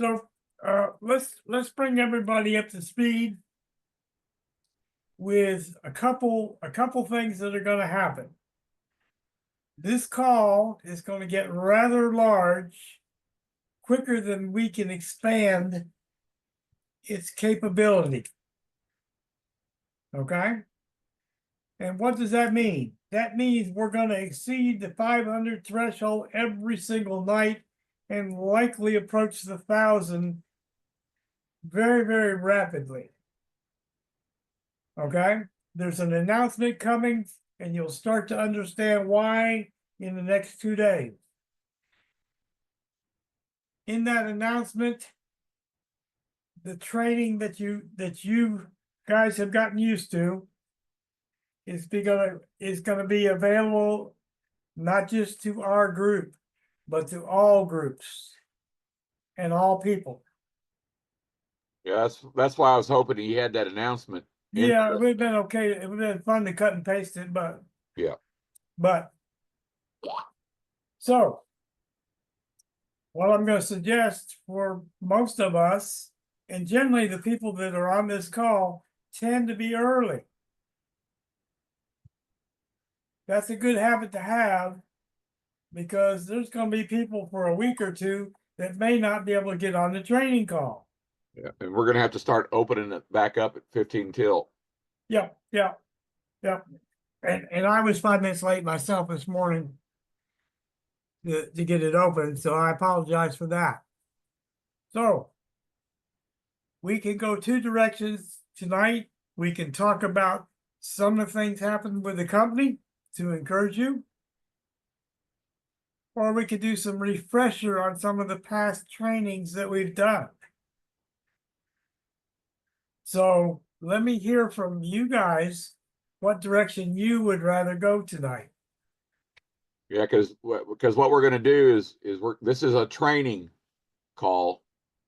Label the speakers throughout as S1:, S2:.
S1: So let's bring everybody up to speed with a couple things that are going to happen. This call is going to get rather large quicker than we can expand its capability. Okay? And what does that mean? That means we're going to exceed the 500 threshold every single night and likely approach the 1,000 very, very rapidly. Okay? There's an announcement coming, and you'll start to understand why in the next 2 days. In that announcement, the training that you guys have gotten used to is gonna be available not just to our group, but to all groups and all people.
S2: Yeah, that's why I was hoping he had that announcement.
S1: Yeah, it would have been okay. It would have been fun to cut and paste it, but
S2: Yeah.
S1: So what I'm going to suggest for most of us, and generally the people that are on this call, tend to be early. That's a good habit to have because there's going to be people for a week or two that may not be able to get on the training call.
S2: Yeah, and we're gonna have to start opening it back up at 15 till.
S1: Yep. And I was 5 minutes late myself this morning to get it open, so I apologize for that. So we can go two directions tonight. We can talk about some of the things happened with the company to encourage you. Or we could do some refresher on some of the past trainings that we've done. So let me hear from you guys what direction you would rather go tonight.
S2: Yeah, because what we're gonna do is this is a training call,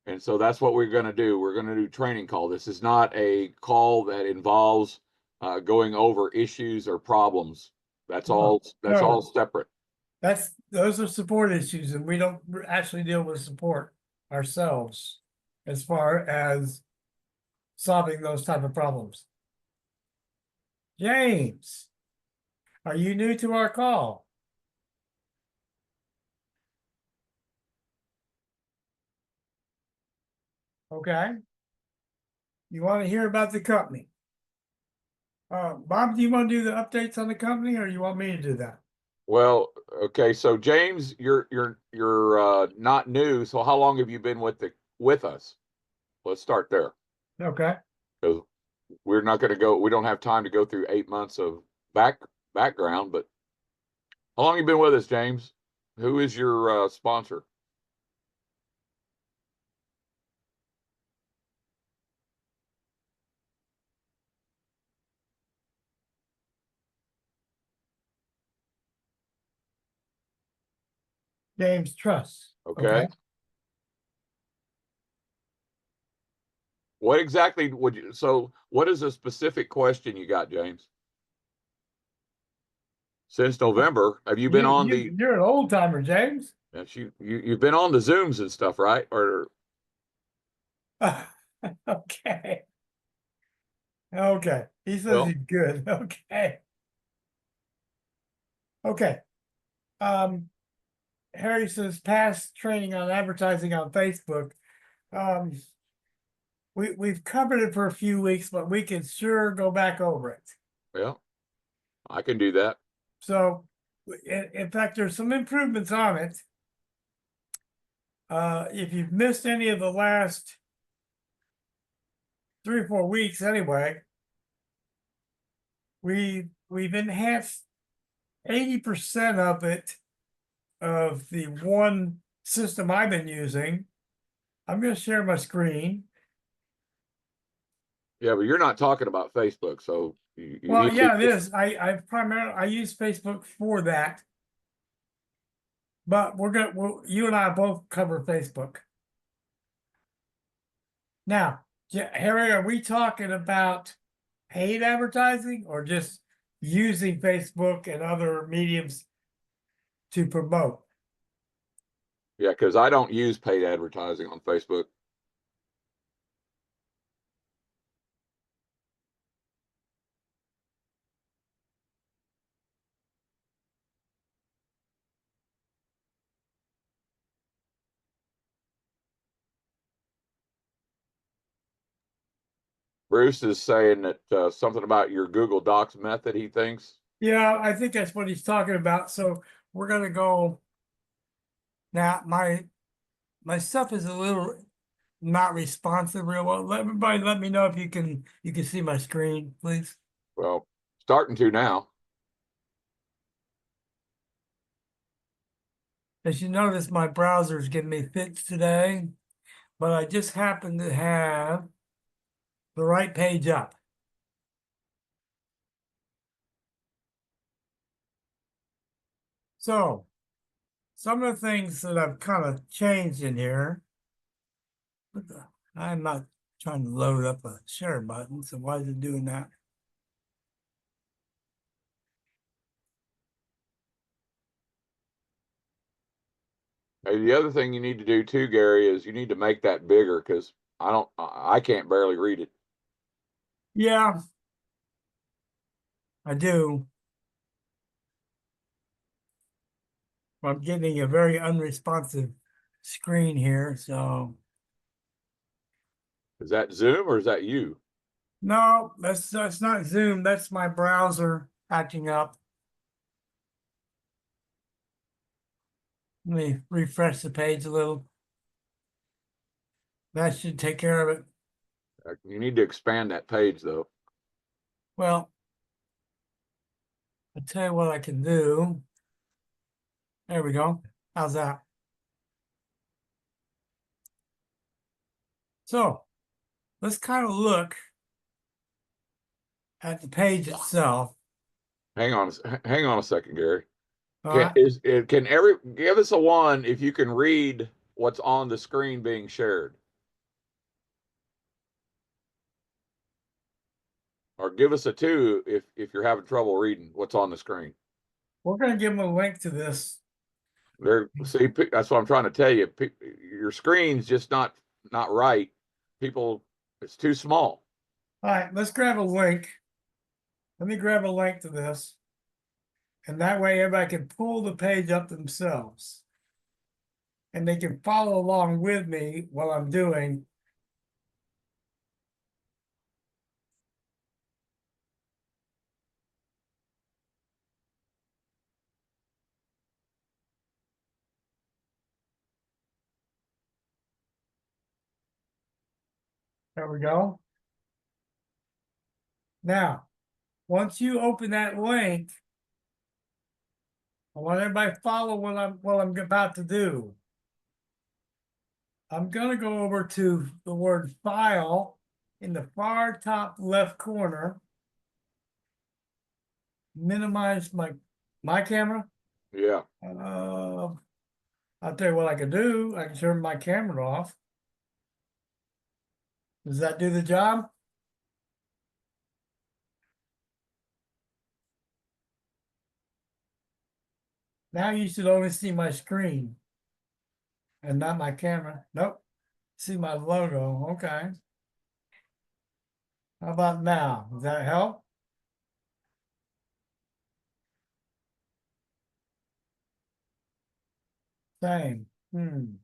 S2: and so that's what we're gonna do. We're gonna do training call. This is not a call that involves going over issues or problems. That's all separate.
S1: Those are support issues, and we don't actually deal with support ourselves as far as solving those type of problems. James, are you new to our call? Okay. You want to hear about the company? Bob, do you want to do the updates on the company, or you want me to do that?
S2: Well, okay, so James, you're not new. So how long have you been with us? Let's start there.
S1: Okay.
S2: Because we're not going to go. We don't have time to go through 8 months of background. But how long have you been with us, James? Who is your sponsor?
S1: James Truss.
S2: Okay. What exactly would you? So, what is a specific question you got, James? Since November, have you been on the?
S1: You're an old timer, James.
S2: Yes, you've been on the Zooms and stuff, right? Or
S1: Okay. Okay. He says
S2: well,
S1: he's good. Okay. Okay. Harry says past training on advertising on Facebook. We've covered it for a few weeks, but we can sure go back over it.
S2: yeah, I can do that.
S1: So, in fact, there's some improvements on it. If you've missed any of the last 3 or 4 weeks, anyway, we've enhanced 80% of it, of the one system I've been using. I'm going to share my screen.
S2: Yeah, but you're not talking about Facebook, so
S1: Well, yeah, it is. I use Facebook for that, but you and I both cover Facebook. Now, Harry, are we talking about paid advertising or just using Facebook and other mediums to promote?
S2: Yeah, because I don't use paid advertising on Facebook. Bruce is saying that something about your Google Docs method, he thinks.
S1: Yeah, I think that's what he's talking about. So we're gonna go. Now, my stuff is a little not responsive real well. Let me know if you can see my screen, please.
S2: Well, starting to now.
S1: As you notice, my browser's giving me fits today, but I just happen to have the right page up. So some of the things that I've kind of changed in here. I'm not trying to load up a share button, so why is it doing that?
S2: Hey, the other thing you need to do too, Gary, is you need to make that bigger because I can't barely read it.
S1: Yeah, I do. I'm getting a very unresponsive screen here, so
S2: Is that Zoom or is that you?
S1: no, that's not Zoom. That's my browser acting up. Let me refresh the page a little. That should take care of it.
S2: You need to expand that page though.
S1: Well, I'll tell you what I can do. There we go. How's that? So let's kind of look at the page itself.
S2: Hang on a second, Gary.
S1: All
S2: Can
S1: right.
S2: is it can every give us a one if you can read what's on the screen being shared? Or give us a two if you're having trouble reading what's on the screen.
S1: We're going to give them a link to this.
S2: That's what I'm trying to tell you. Your screen's just not right. People, it's too small.
S1: All right, let's grab a link. Let me grab a link to this. And that way everybody can pull the page up themselves. And they can follow along with me while I'm doing. There we go. Now, once you open that link, I want everybody to follow what I'm about to do. I'm going to go over to the word file in the far top left corner. Minimize my camera.
S2: Yeah.
S1: I'll tell you what I can do. I can turn my camera off. Does that do the job? Now you should only see my screen and not my camera. Nope. See my logo. Okay. How about now? Does that help? Same. All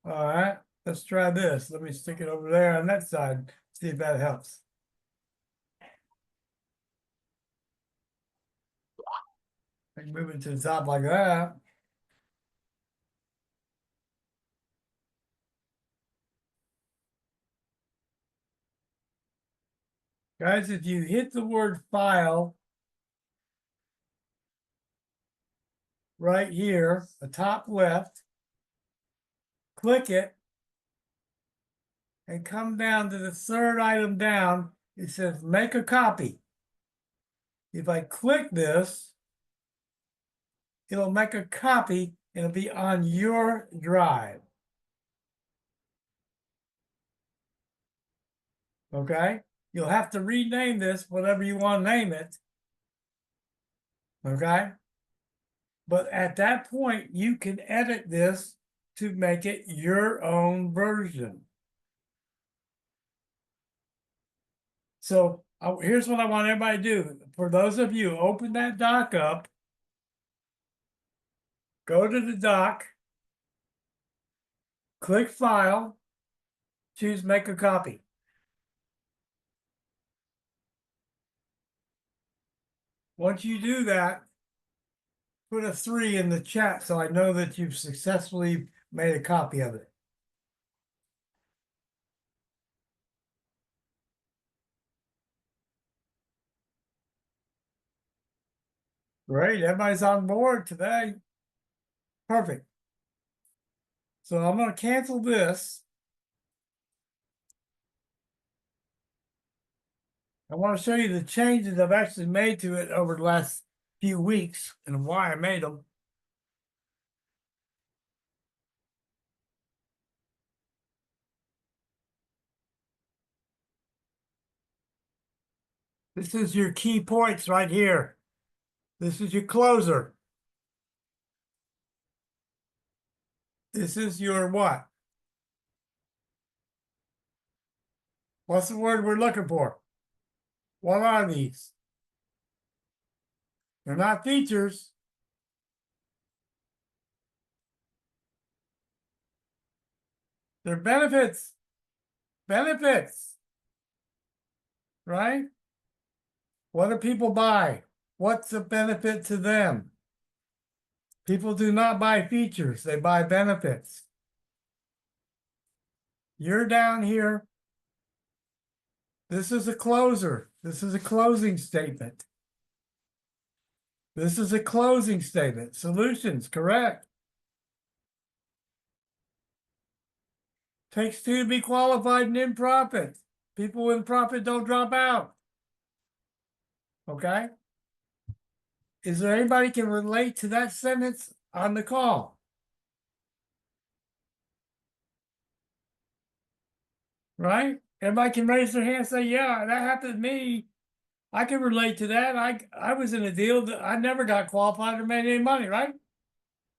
S1: right. Let's try this. Let me stick it over there on that side. See if that helps. I can move it to the top like that. Guys, if you hit the word file right here, the top left, click it, and come down to the third item down, it says make a copy. If I click this, it'll make a copy and it'll be on your drive. Okay? You'll have to rename this, whatever you want to name it. Okay? But at that point, you can edit this to make it your own version. So here's what I want everybody to do. For those of you, open that doc up, go to the doc, click File, choose Make a Copy. Once you do that, put a 3 in the chat so I know that you've successfully made a copy of it. Great, everybody's on board today. Perfect. So I'm going to cancel this. I want to show you the changes I've actually made to it over the last few weeks and why I made them. This is your key points right here. This is your closer. This is your what? What's the word we're looking for? What are these? They're not features. They're benefits. Benefits. Right? What do people buy? What's the benefit to them? People do not buy features, they buy benefits. You're down here. This is a closer. This is a closing statement. This is a closing statement. Solutions, correct. Takes 2 to be qualified and in profit. People in profit don't drop out. Okay? Is there anybody can relate to that sentence on the call? Right? Everybody can raise their hand and say, yeah, that happened to me. I can relate to that. I was in a deal that I never got qualified or made any money, right?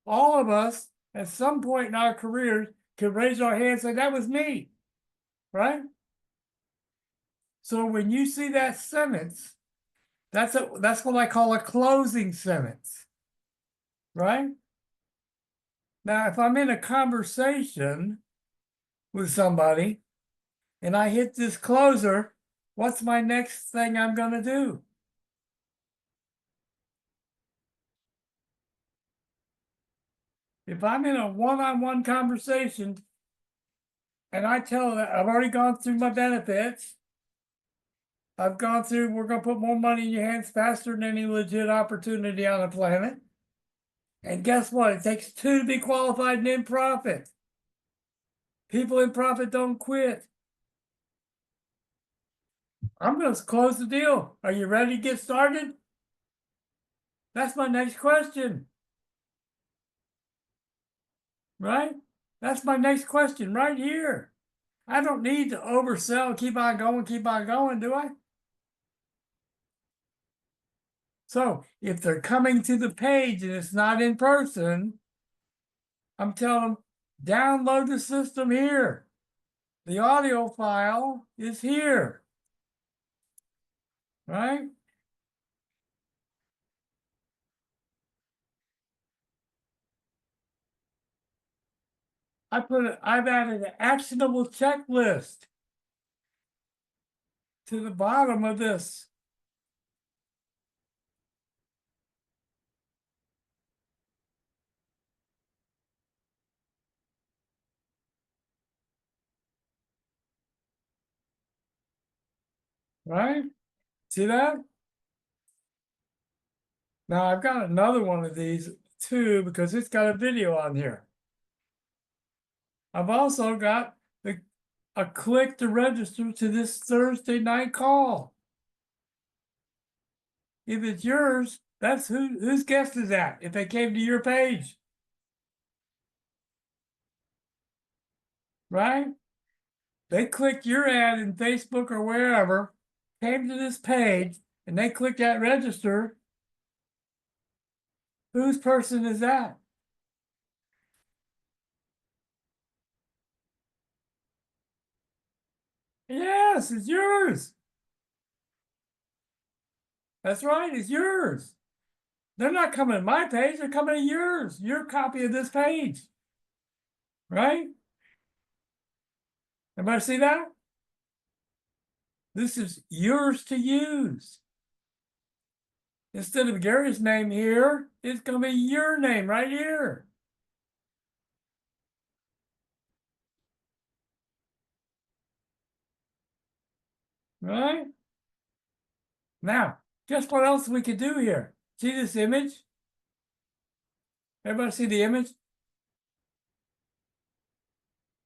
S1: All of us at some point in our careers could raise our hand and say, that was me, right? So when you see that sentence, that's what I call a closing sentence, right? Now, if I'm in a conversation with somebody and I hit this closer, what's my next thing I'm going to do? If I'm in a one-on-one conversation and I tell that I've already gone through my benefits, we're going to put more money in your hands faster than any legit opportunity on the planet. And guess what? It takes 2 to be qualified and in profit. People in profit don't quit. I'm going to close the deal. Are you ready to get started? That's my next question. Right? That's my next question right here. I don't need to oversell, keep on going, do I? So if they're coming to the page and it's not in person, I'm telling them, download the system here. The audio file is here. Right? I've added an actionable checklist to the bottom of this. Right? See that? Now I've got another one of these too because it's got a video on here. I've also got a click to register to this Thursday night call. If it's yours, that's whose guest is that if they came to your page. Right? They clicked your ad in Facebook or wherever, came to this page, and they clicked that register. Whose person is that? Yes, it's yours. That's right, it's yours. They're not coming to my page, they're coming to yours, your copy of this page. Right? Everybody see that? This is yours to use. Instead of Gary's name here, it's going to be your name right here. Right? Now, guess what else we could do here? See this image? Everybody see the image?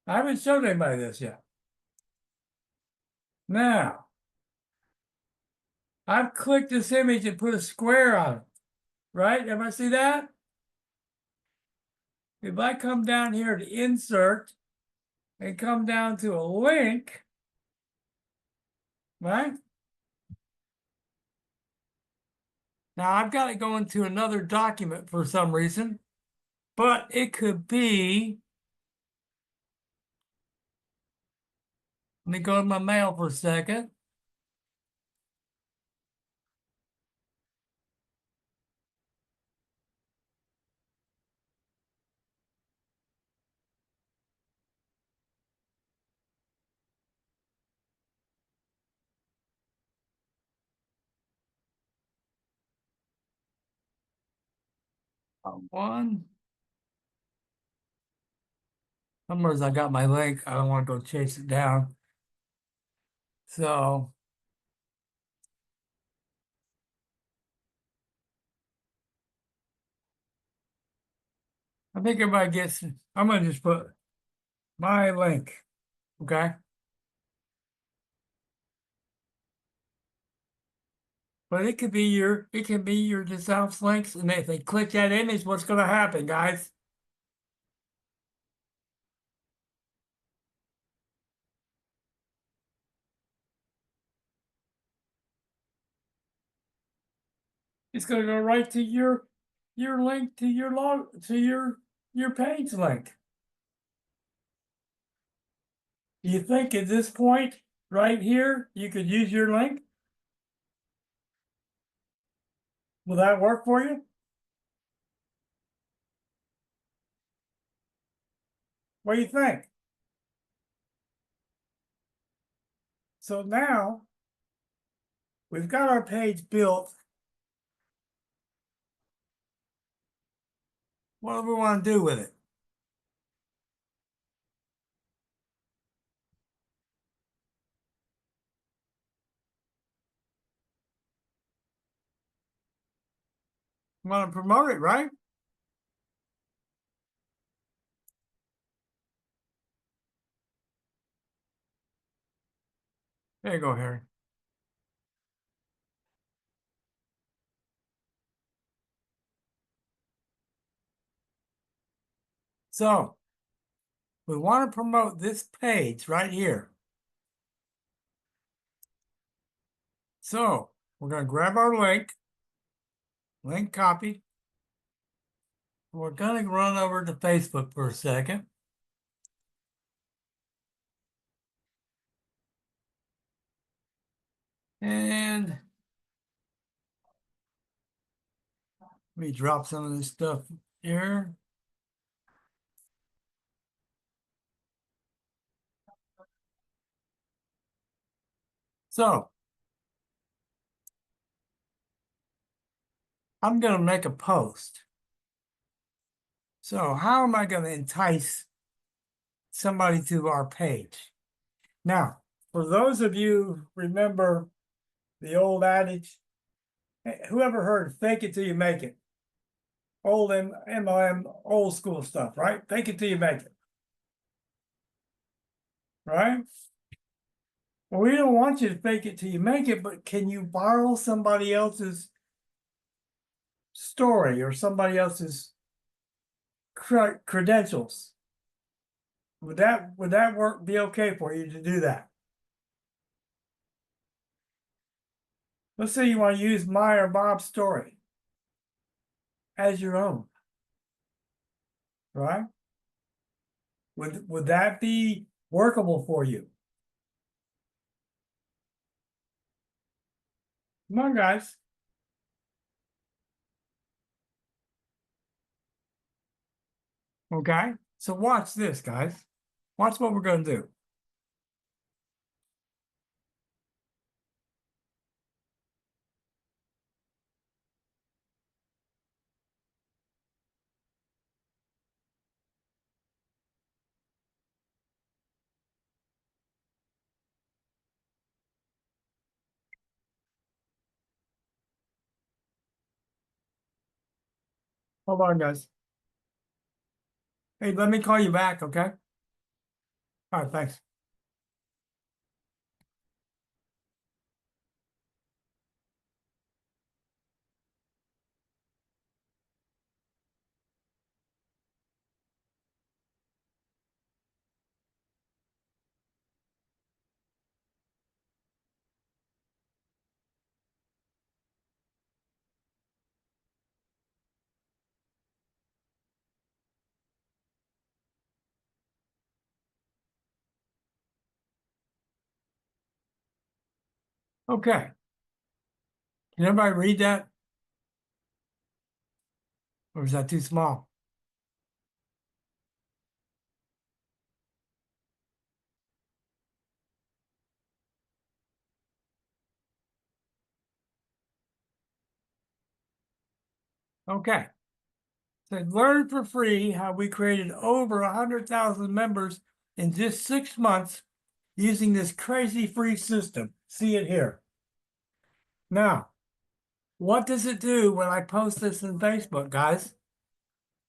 S1: I haven't showed anybody this yet. Now, I've clicked this image and put a square on it. Right? Everybody see that? If I come down here to insert and come down to a link, right? Now I've got it going to another document for some reason, but it could be, let me go to my mail for a second. One. Somewhere I got my link. I don't want to go chase it down. So I think everybody gets, I'm going to just put my link. Okay. But it could be your DeSalf's links. And if they click that image, what's going to happen, guys? It's going to go right to your link to your log to your page link. Do you think at this point right here you could use your link? Will that work for you? What do you think? So now we've got our page built. What do we want to do with it? We want to promote it, right? There you go, Harry. So we want to promote this page right here. So we're going to grab our link copy. We're going to run over to Facebook for a second. And let me drop some of this stuff here. So I'm going to make a post. So how am I going to entice somebody to our page? Now, for those of you who remember the old adage, whoever heard fake it till you make it? Old MLM, old school stuff, right? Fake it till you make it. Right? Well, we don't want you to fake it till you make it, but can you borrow somebody else's story or somebody else's credentials? Would that work, be okay for you to do that? Let's say you want to use my or Bob's story as your own, right? Would that be workable for you? Come on, guys. Okay, so watch this, guys. Watch what we're gonna do. Hold on, guys. Hey, let me call you back, okay? All right, thanks. Okay. Can everybody read that? Or is that too small? Okay. So learn for free how we created over 100,000 members in just 6 months using this crazy free system. See it here. Now, what does it do when I post this in Facebook, guys?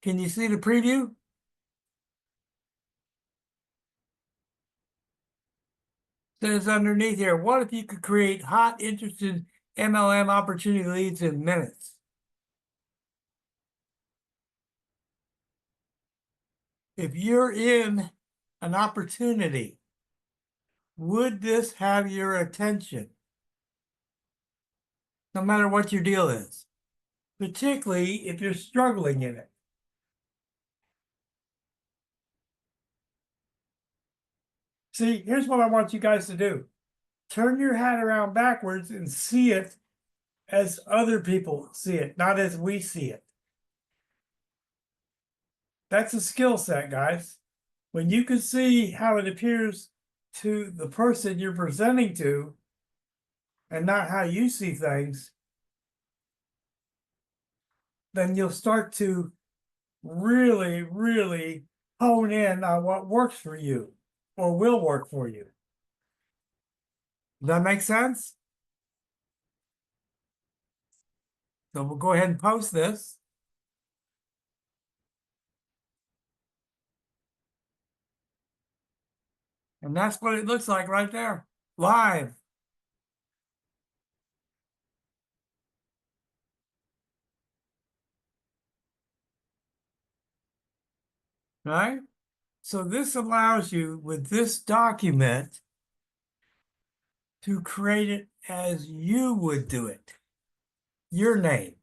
S1: Can you see the preview? Says underneath here, what if you could create hot, interested MLM opportunity leads in minutes? If you're in an opportunity, would this have your attention? No matter what your deal is, particularly if you're struggling in it. See, here's what I want you guys to do. Turn your hat around backwards and see it as other people see it, not as we see it. That's a skill set, guys. When you can see how it appears to the person you're presenting to and not how you see things, then you'll start to really, really hone in on what works for you or will work for you. Does that make sense? So we'll go ahead and post this. And that's what it looks like right there, live. Right? So this allows you with this document to create it as you would do it. Your name.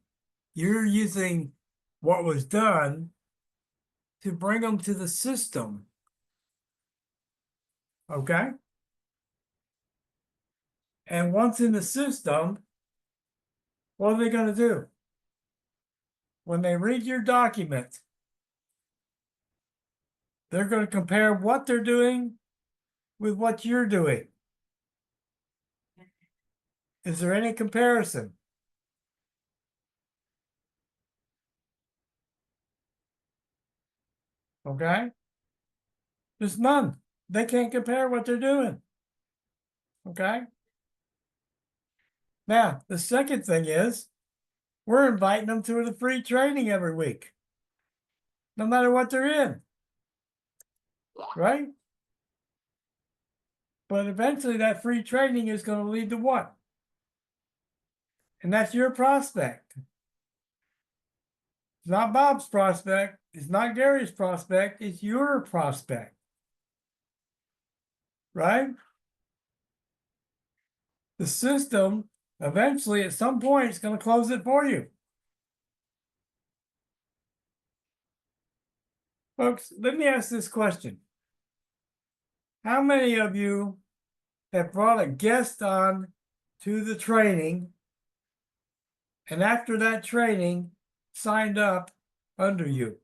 S1: You're using what was done to bring them to the system. Okay? And once in the system, what are they going to do? When they read your document, they're going to compare what they're doing with what you're doing. Is there any comparison? Okay? There's none. They can't compare what they're doing. Okay? Now, the second thing is we're inviting them to the free training every week, no matter what they're in. Right? But eventually that free training is going to lead to what? And that's your prospect. It's not Bob's prospect. It's not Gary's prospect. It's your prospect. Right? The system eventually at some point is going to close it for you. Folks, let me ask this question. How many of you have brought a guest on to the training and after that training signed up under you?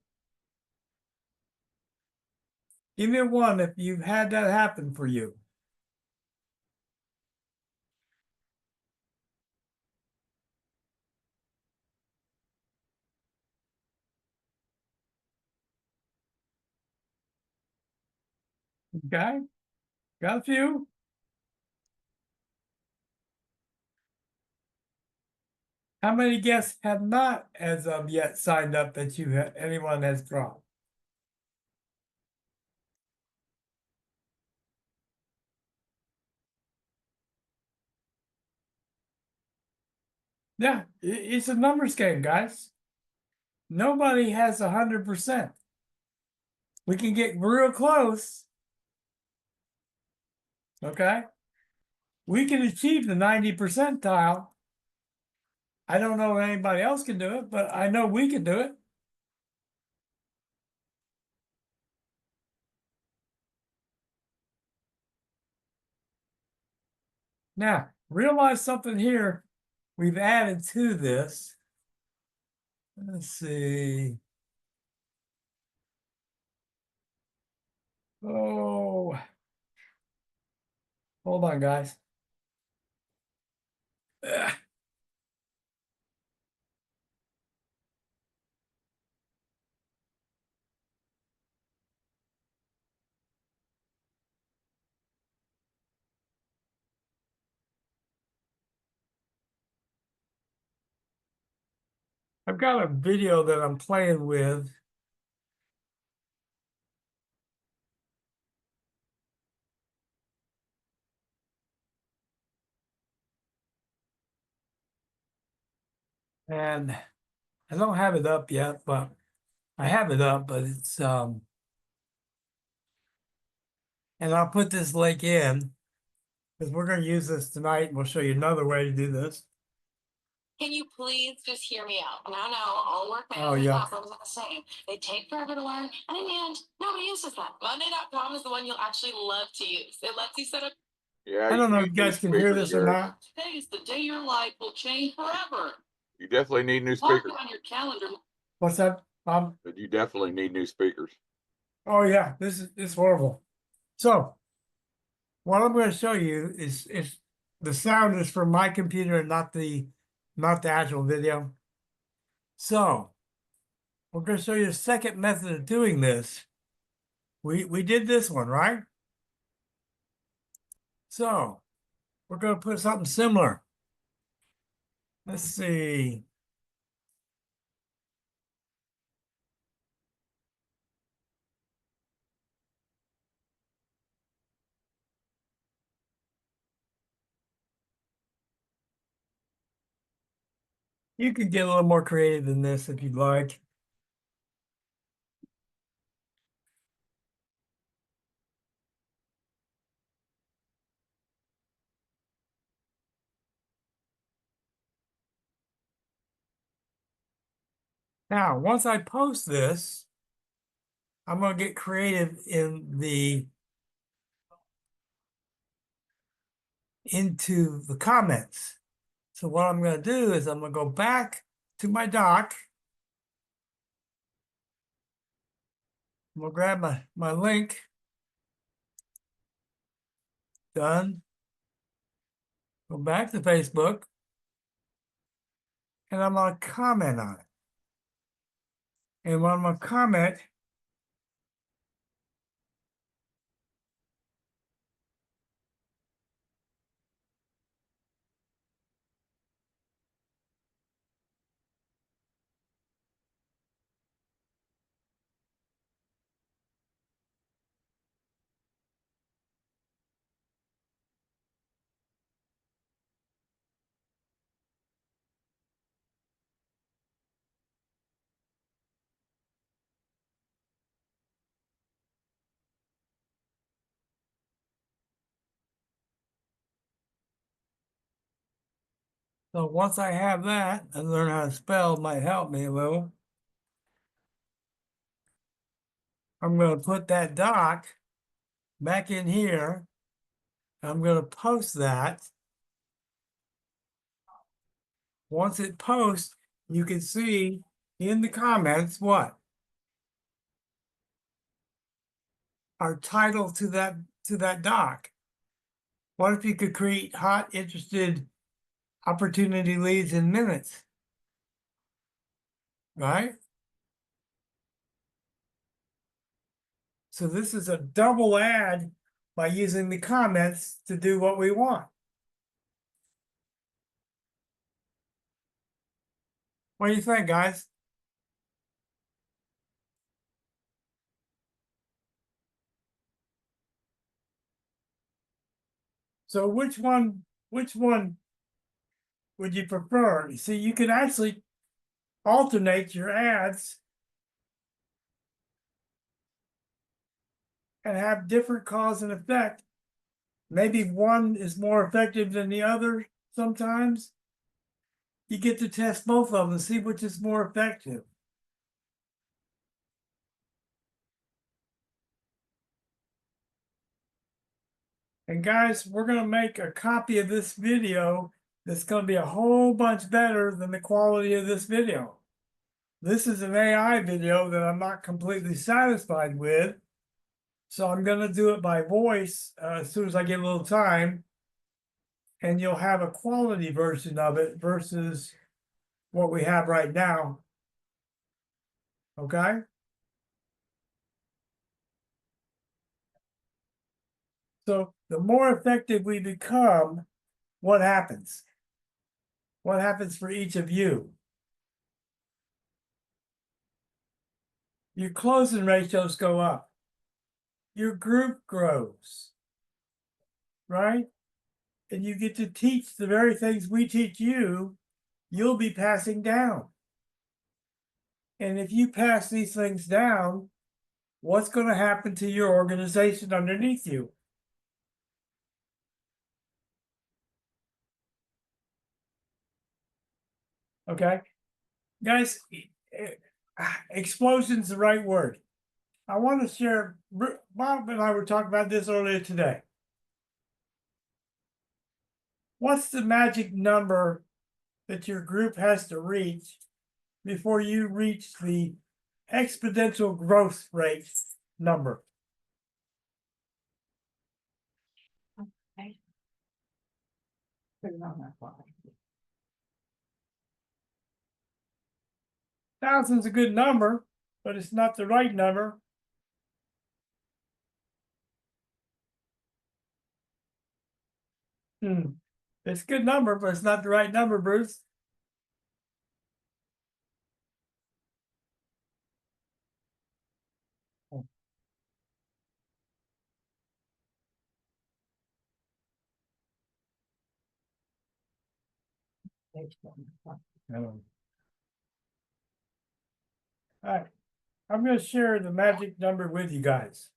S1: Give me one if you've had that happen for you. Okay, got a few. How many guests have not, as of yet, signed up that anyone has dropped? Yeah, it's a numbers game, guys. Nobody has 100%. We can get real close. Okay. We can achieve the 90 percentile. I don't know if anybody else can do it, but I know we can do it. Now, realize something here we've added to this. Let's see. Oh, hold on, guys. Ugh. I've got a video that I'm playing with. And I don't have it up yet, but I have it up, but it's and I'll put this link in because we're going to use this tonight and we'll show you another way to do this.
S3: Can you please just hear me out? No, all work
S1: Oh, yeah.
S3: platforms are the same. They take forever to learn, and in the end, nobody uses them. Monday.com is the one you'll actually love to use. It lets you set up.
S2: Yeah,
S1: I don't know if
S2: need
S1: you
S2: new
S1: guys can hear
S2: speakers,
S1: this or
S2: Gary.
S1: not.
S3: Today is the day your life will change forever.
S2: You definitely need new
S3: Mark
S2: speakers.
S3: it on your calendar.
S1: What's that?
S2: But you definitely need new speakers.
S1: Oh yeah, this is horrible. So what I'm going to show you is the sound is from my computer and not the actual video. So we're going to show you a second method of doing this. We did this one, right? So we're going to put something similar. Let's see. You could get a little more creative than this if you'd like. Now, once I post this, I'm going to get creative into the comments. So what I'm going to do is I'm going to go back to my doc. I'm going to grab my link. Done. Go back to Facebook. And I'm going to comment on it. And when I'm going to comment, so once I have that, and learn how to spell might help me a little. I'm going to put that doc back in here. I'm going to post that. once it posts, you can see in the comments what? Our title to that doc. What if you could create hot, interested opportunity leads in minutes? Right? So this is a double ad by using the comments to do what we want. What do you think, guys? So which one would you prefer? You see, you can actually alternate your ads and have different cause and effect. Maybe one is more effective than the other sometimes. You get to test both of them and see which is more effective. And guys, we're going to make a copy of this video that's going to be a whole bunch better than the quality of this video. This is an AI video that I'm not completely satisfied with. So I'm going to do it by voice as soon as I get a little time. And you'll have a quality version of it versus what we have right now. Okay? So the more effective we become, what happens? What happens for each of you? Your closing ratios go up. Your group grows. Right? And you get to teach the very things we teach you, you'll be passing down. And if you pass these things down, what's going to happen to your organization underneath you? Okay, guys, explosion's the right word. I want to share, Bob and I were talking about this earlier today. What's the magic number that your group has to reach before you reach the exponential growth rate number?
S4: Okay. Put it on that slide.
S1: 1,000's a good number, but it's not the right number. It's a good number, but it's not the right number, Bruce. All right, I'm going to share the magic number with you guys.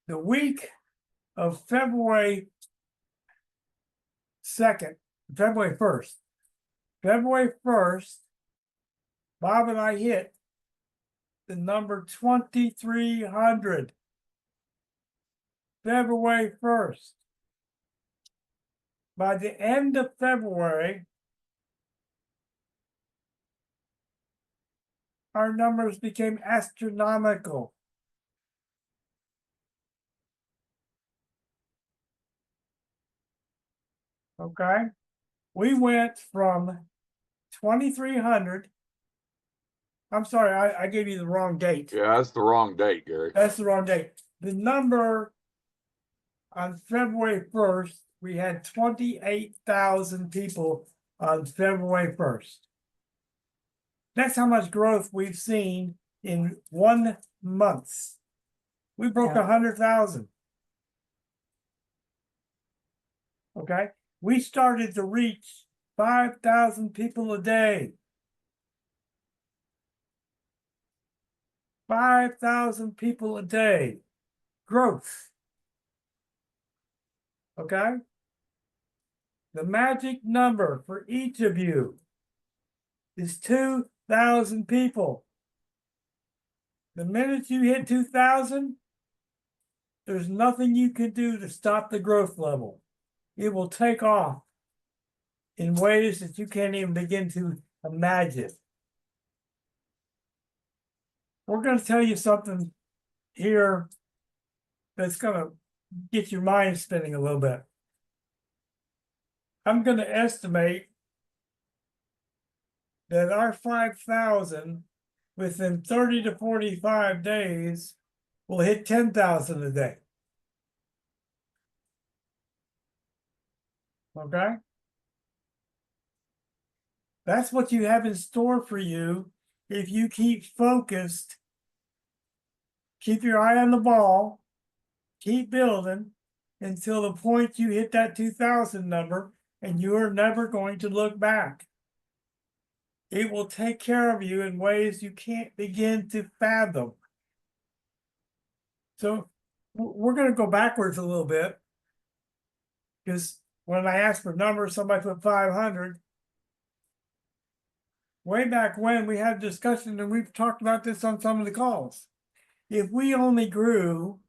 S1: The week of February 2nd, February 1st, Bob and I hit the number 2,300. February 1st. By the end of February, our numbers became astronomical. Okay, we went from 2,300. I'm sorry, I gave you the wrong date.
S2: Yeah, that's the wrong date, Gary.
S1: That's the wrong date. The number on February 1st, we had 28,000 people on February 1st. That's how much growth we've seen in 1 month. We broke 100,000. Okay, we started to reach 5,000 people a day. 5,000 people a day. Growth. Okay? The magic number for each of you is 2,000 people. The minute you hit 2,000, there's nothing you can do to stop the growth level. It will take off. in ways that you can't even begin to imagine. We're going to tell you something here that's going to get your mind spinning a little bit. I'm going to estimate that our 5,000 within 30 to 45 days will hit 10,000 a day. Okay? That's what you have in store for you if you keep focused, keep your eye on the ball, keep building until the point you hit that 2,000 number, and you are never going to look back. It will take care of you in ways you can't begin to fathom. So we're going to go backwards a little bit, because when I asked for numbers, somebody put 500. Way back when we had a discussion, and we've talked about this on some of the calls. If we only grew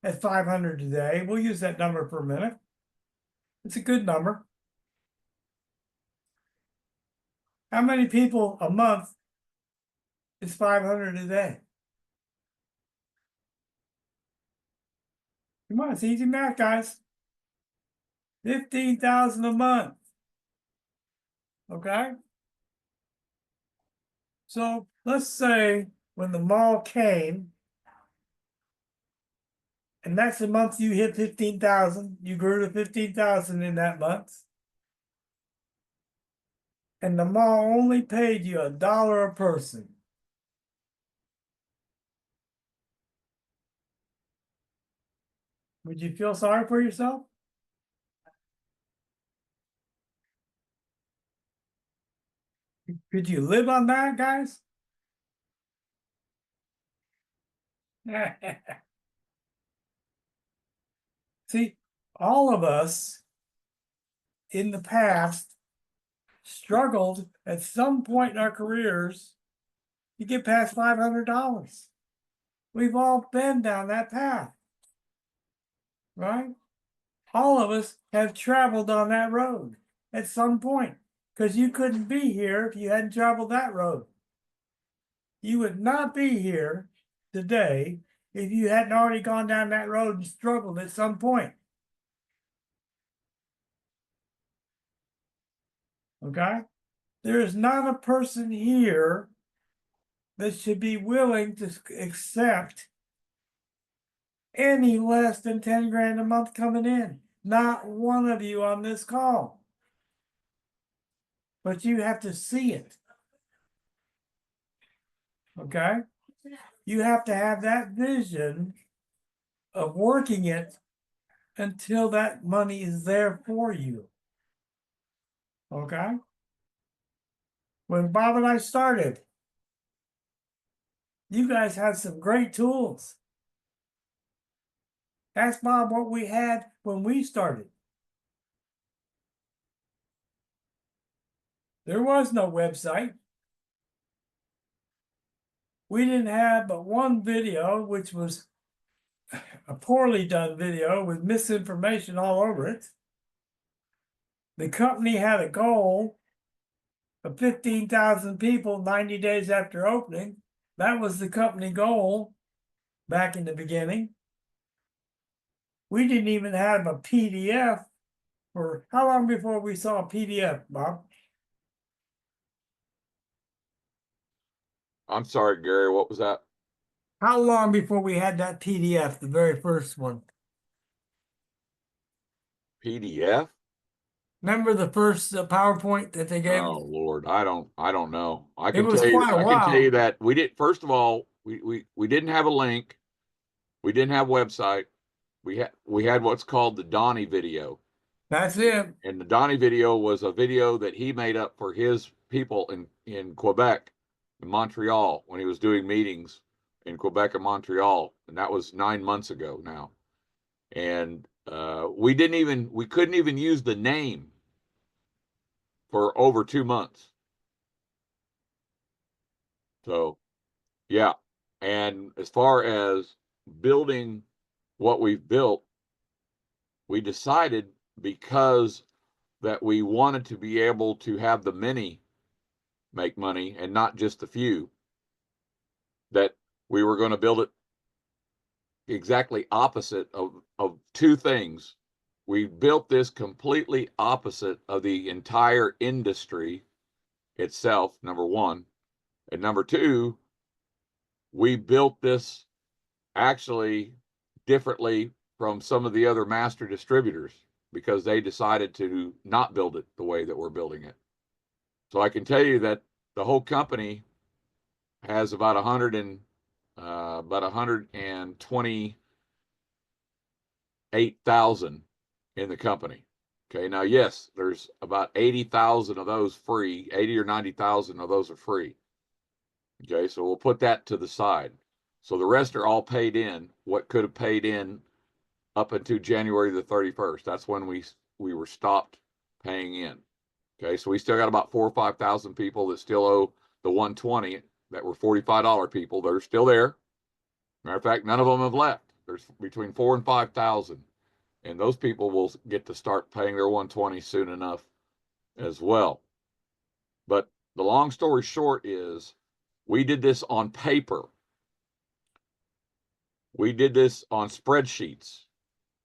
S1: at 500 today, we'll use that number for a minute. It's a good number. How many people a month is 500 a day? Come on, it's easy math, guys. 15,000 a month. Okay? So let's say when the mall came, and that's the month you hit 15,000, you grew to 15,000 in that month. And the mall only paid you $1 a person. Would you feel sorry for yourself? Could you live on that, guys? See, all of us in the past struggled at some point in our careers to get past $500. We've all been down that path, right? All of us have traveled on that road at some point, because you couldn't be here if you hadn't traveled that road. You would not be here today if you hadn't already gone down that road and struggled at some point. Okay? There is not a person here that should be willing to accept any less than 10 grand a month coming in. Not one of you on this call. But you have to see it. Okay? You have to have that vision of working it until that money is there for you. Okay? When Bob and I started, you guys had some great tools. Ask Bob what we had when we started. There was no website. We didn't have but one video, which was a poorly done video with misinformation all over it. The company had a goal of 15,000 people 90 days after opening. That was the company goal back in the beginning. We didn't even have a PDF for how long before we saw a PDF, Bob?
S2: I'm sorry, Gary, what was that?
S1: How long before we had that PDF, the very first one?
S2: PDF?
S1: Remember the first PowerPoint that they gave
S2: Oh
S1: us?
S2: Lord, I don't know. I
S1: It
S2: can
S1: was
S2: tell you,
S1: quite a
S2: I can tell
S1: while.
S2: you that we did, first of all, we didn't have a link. We didn't have a website. We had what's called the Donnie video.
S1: That's it.
S2: And the Donnie video was a video that he made up for his people in Quebec, in Montreal, when he was doing meetings in Quebec and Montreal. And that was 9 months ago now. And we couldn't even use the name for over 2 months. So, yeah. And as far as building what we've built, we decided, because that we wanted to be able to have the many make money and not just the few, that we were going to build it exactly opposite of two things. We built this completely opposite of the entire industry itself, number one. And number two, we built this actually differently from some of the other master distributors because they decided to not build it the way that we're building it. So I can tell you that the whole company has about 128,000 in the company. Okay, now yes, there's about 80,000 of those free. 80 or 90,000 of those are free. Okay, so we'll put that to the side. So the rest are all paid in. What could have paid in up until January the 31st. That's when we were stopped paying in. Okay, so we still got about 4,000 or 5,000 people that still owe the 120 that were $45 people. They're still there. Matter of fact, none of them have left. There's between 4,000 and 5,000, and those people will get to start paying their 120 soon enough as well. But the long story short is we did this on paper. We did this on spreadsheets.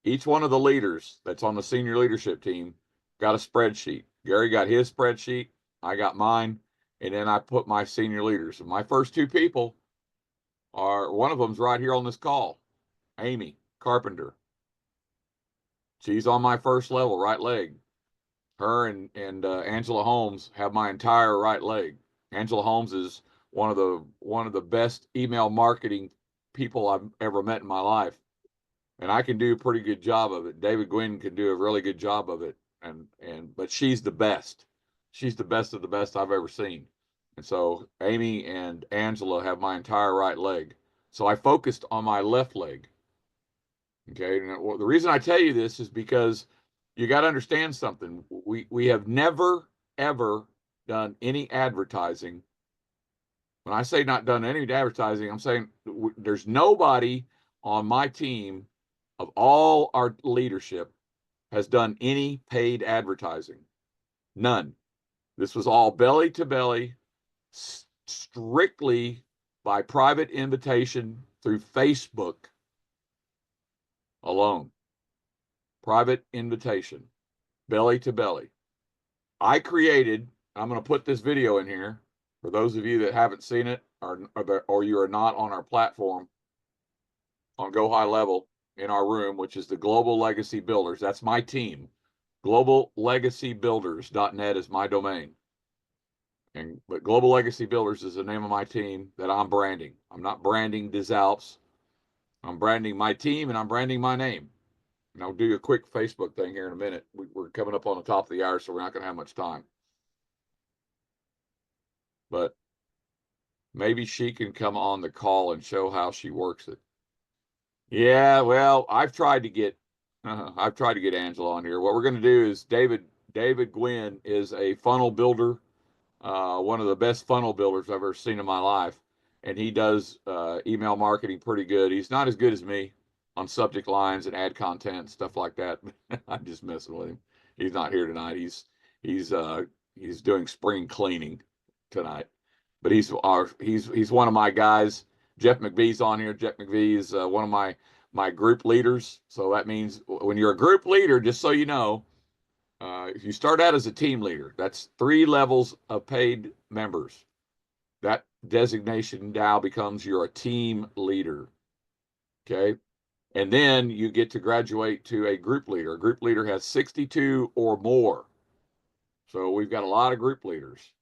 S2: Each one of the leaders that's on the senior leadership team got a spreadsheet. Gary got his spreadsheet. I got mine. And then I put my senior leaders. And my first two people are, one of them's right here on this call, Amy Carpenter. She's on my first level, right leg. Her and Angela Holmes have my entire right leg. Angela Holmes is one of the best email marketing people I've ever met in my life. And I can do a pretty good job of it. David Gwynn can do a really good job of it. But she's the best. She's the best of the best I've ever seen. And so Amy and Angela have my entire right leg. So I focused on my left leg. Okay. And the reason I tell you this is because you got to understand something. We have never, ever done any advertising. When I say not done any advertising, I'm saying there's nobody on my team of all our leadership has done any paid advertising. None. This was all belly to belly, strictly by private invitation through Facebook alone. Private invitation, belly to belly. I'm going to put this video in here for those of you that haven't seen it or you are not on our platform on Go High Level in our room, which is the Global Legacy Builders. That's my team. GlobalLegacyBuilders.net is my domain. But Global Legacy Builders is the name of my team that I'm branding. I'm not branding DesAlps. I'm branding my team and I'm branding my name. And I'll do a quick Facebook thing here in a minute. We're coming up on the top of the hour, so we're not going to have much time. But maybe she can come on the call and show how she works it. Yeah, well, I've tried to get Angela on here. What we're going to do is David Gwynn is a funnel builder, one of the best funnel builders I've ever seen in my life, and he does email marketing pretty good. He's not as good as me on subject lines and ad content and stuff like that. I'm just messing with him. He's not here tonight. He's doing spring cleaning tonight, but he's one of my guys. Jeff McVee's on here. Jeff McVee is one of my group leaders. So that means when you're a group leader, just so you know, if you start out as a team leader, that's 3 levels of paid members. That designation now becomes you're a team leader. Okay. And then you get to graduate to a group leader. A group leader has 62 or more. So we've got a lot of group leaders.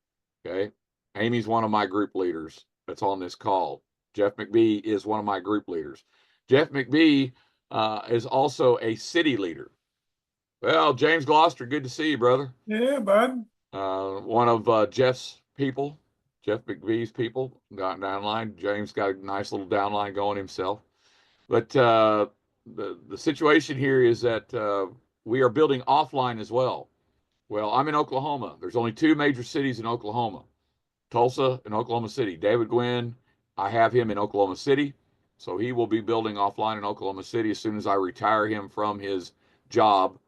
S2: Okay. Amy's one of my group leaders that's on this call. Jeff McVee is one of my group leaders. Jeff McVee is also a city leader. Well, James Gloucester, good to see you, brother.
S1: Yeah, bud.
S2: One of Jeff's people, Jeff McVee's people, downline. James got a nice little downline going himself. But the situation here is that we are building offline as well. Well, I'm in Oklahoma. There's only 2 major cities in Oklahoma, Tulsa and Oklahoma City. David Gwynn, I have him in Oklahoma City. So he will be building offline in Oklahoma City as soon as I retire him from his job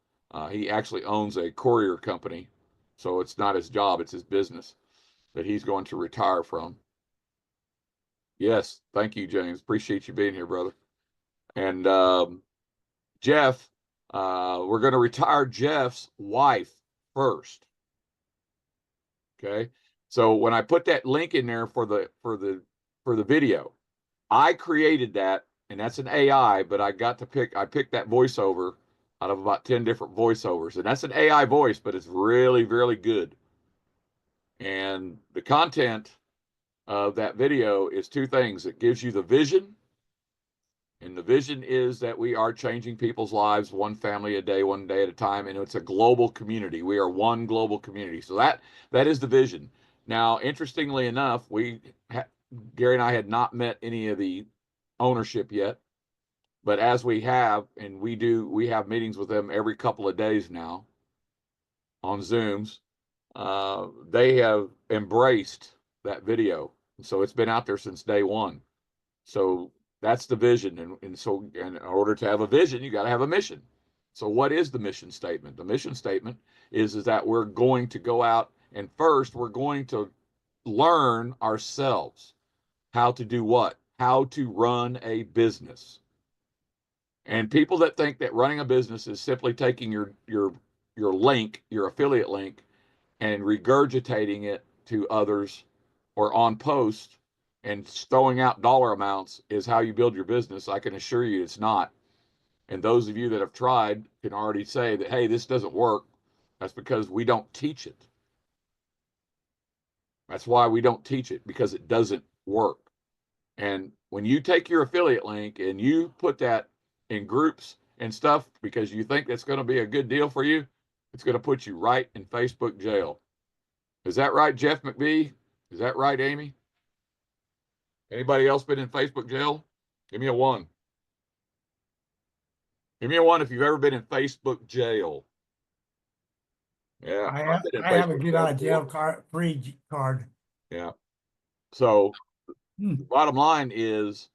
S2: He actually owns a courier company, so it's not his job, it's his business that he's going to retire from. Yes, thank you, James. Appreciate you being here, brother. And Jeff, we're going to retire Jeff's wife first. Okay. So when I put that link in there for the video, I created that, and that's an AI, but I picked that voiceover out of about 10 different voiceovers, and that's an AI voice, but it's really, really good. And the content of that video is two things. It gives you the vision, and the vision is that we are changing people's lives one family a day, one day at a time, and it's a global community. We are one global community. So that is the vision. Now, interestingly enough, Gary and I had not met any of the ownership yet, but as we have, and we have meetings with them every couple of days now on Zooms. They have embraced that video, so it's been out there since day one. So that's the vision, and so in order to have a vision, you got to have a mission. So what is the mission statement? The mission statement is that we're going to go out, and first we're going to learn ourselves how to do what? How to run a business. And people that think that running a business is simply taking your link, your affiliate link, and regurgitating it to others or on post and throwing out dollar amounts is how you build your business. I can assure you it's not. And those of you that have tried can already say that, hey, this doesn't work. That's because we don't teach it. That's why we don't teach it, because it doesn't work. And when you take your affiliate link and you put that in groups and stuff because you think that's going to be a good deal for you, it's going to put you right in Facebook jail. Is that right, Jeff McBee? Is that right, Amy? Anybody else been in Facebook jail? Give me a 1. Give me a 1 if you've ever been in Facebook jail. Yeah,
S1: I have a get out of jail free card.
S2: Yeah. So the bottom line is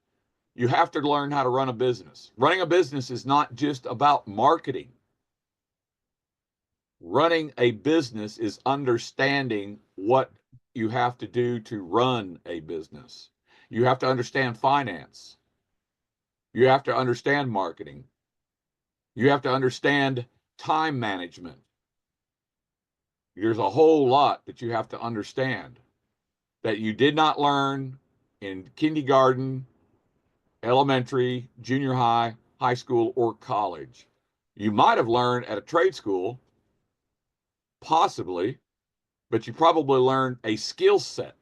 S2: you have to learn how to run a business. Running a business is not just about marketing. Running a business is understanding what you have to do to run a business. You have to understand finance. You have to understand marketing. You have to understand time management. There's a whole lot that you have to understand that you did not learn in kindergarten, elementary, junior high, high school, or college. You might have learned at a trade school, possibly, but you probably learned a skill set,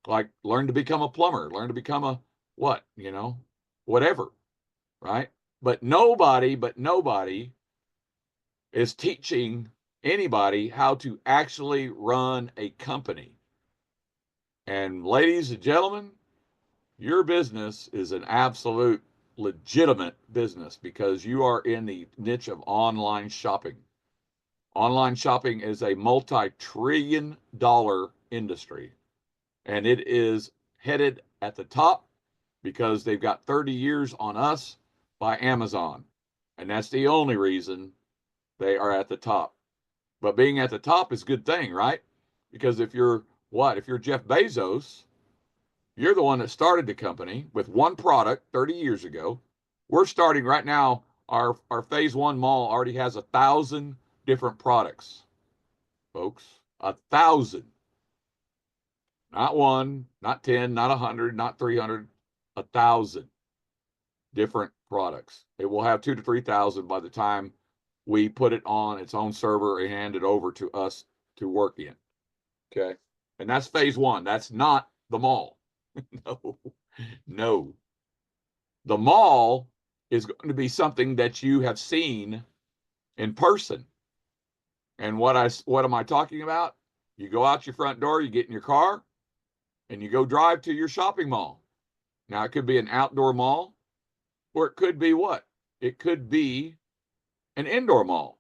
S2: like learn to become a plumber, learn to become a what, whatever, right? But nobody is teaching anybody how to actually run a company. And ladies and gentlemen, your business is an absolute legitimate business because you are in the niche of online shopping. Online shopping is a multi-trillion-dollar industry, and it is headed at the top because they've got 30 years on us by Amazon. And that's the only reason they are at the top. But being at the top is a good thing, right? Because if you're Jeff Bezos, you're the one that started the company with one product 30 years ago. We're starting right now. Our phase 1 mall already has 1,000 different products, folks. 1,000. Not 1, not 10, not 100, not 300. 1,000 different products. It will have 2,000 to 3,000 by the time we put it on its own server and hand it over to us to work in. Okay. And that's phase 1. That's not the mall. No. The mall is going to be something that you have seen in person. And what am I talking about? You go out your front door, you get in your car, and you go drive to your shopping mall. Now, it could be an outdoor mall, or it could be what? It could be an indoor mall.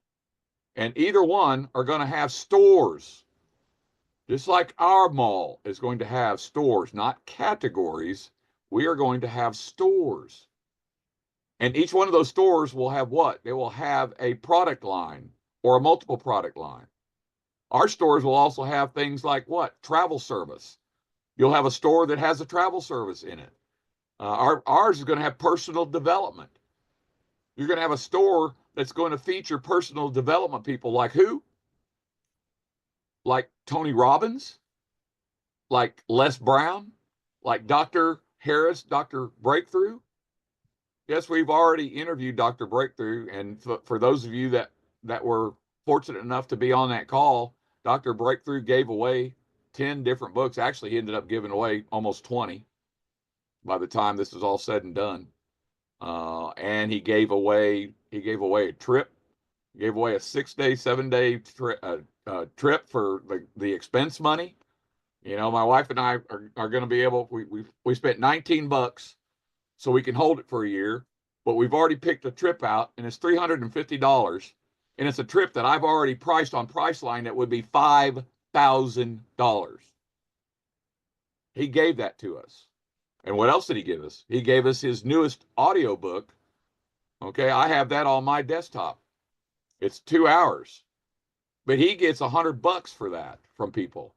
S2: And either one are going to have stores. Just like our mall is going to have stores, not categories. We are going to have stores. And each one of those stores will have what? They will have a product line or a multiple product line. Our stores will also have things like what? Travel service. You'll have a store that has a travel service in it. Ours is going to have personal development. You're going to have a store that's going to feature personal development people like who? Like Tony Robbins, like Les Brown, like Dr. Harris, Dr. Breakthrough. Yes, we've already interviewed Dr. Breakthrough, and for those of you that were fortunate enough to be on that call, Dr. Breakthrough gave away 10 different books. Actually, he ended up giving away almost 20 by the time this is all said and done. And he gave away a trip. He gave away a 6-day, 7-day trip for the expense money. You know, my wife and I are going to be able. We spent $19 so we can hold it for a year, but we've already picked a trip out, and it's $350, and it's a trip that I've already priced on Priceline that would be $5,000. He gave that to us. And what else did he give us? He gave us his newest audio book. Okay, I have that on my desktop. It's 2 hours, but he gets $100 for that from people.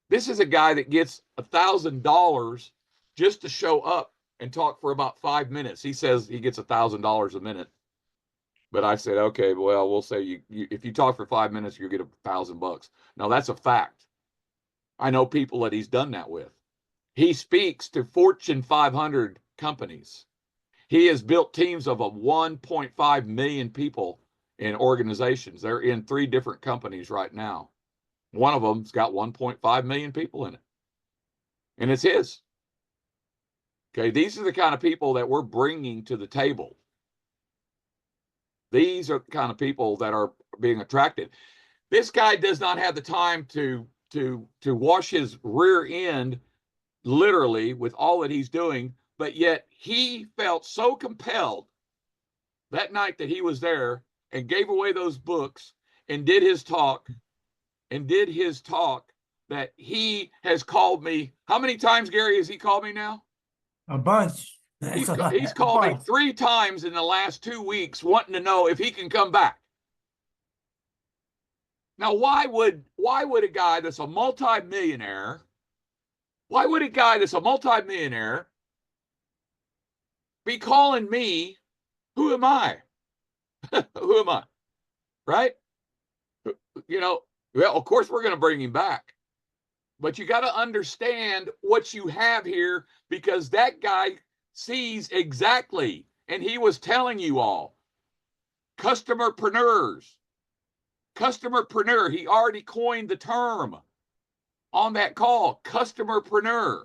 S2: This is a guy that gets $1,000 just to show up and talk for about 5 minutes. He says he gets $1,000 a minute, but I said, okay, well, we'll say you if you talk for 5 minutes, you get $1,000. Now that's a fact. I know people that he's done that with. He speaks to Fortune 500 companies. He has built teams of 1.5 million people in organizations. They're in 3 different companies right now. One of them's got 1.5 million people in it, and it's his. Okay, these are the kind of people that we're bringing to the table. These are the kind of people that are being attracted. This guy does not have the time to wash his rear end literally with all that he's doing, but yet he felt so compelled that night that he was there and gave away those books and did his talk that he has called me. How many times, Gary, has he called me now?
S1: A bunch.
S2: He's called me 3 times in the last 2 weeks wanting to know if he can come back. Now, why would a guy that's a multimillionaire be calling me? Who am I? Who am I? Right? You know, well, of course we're going to bring him back. But you got to understand what you have here, because that guy sees exactly, and he was telling you all, customerpreneur. He already coined the term on that call, customerpreneur,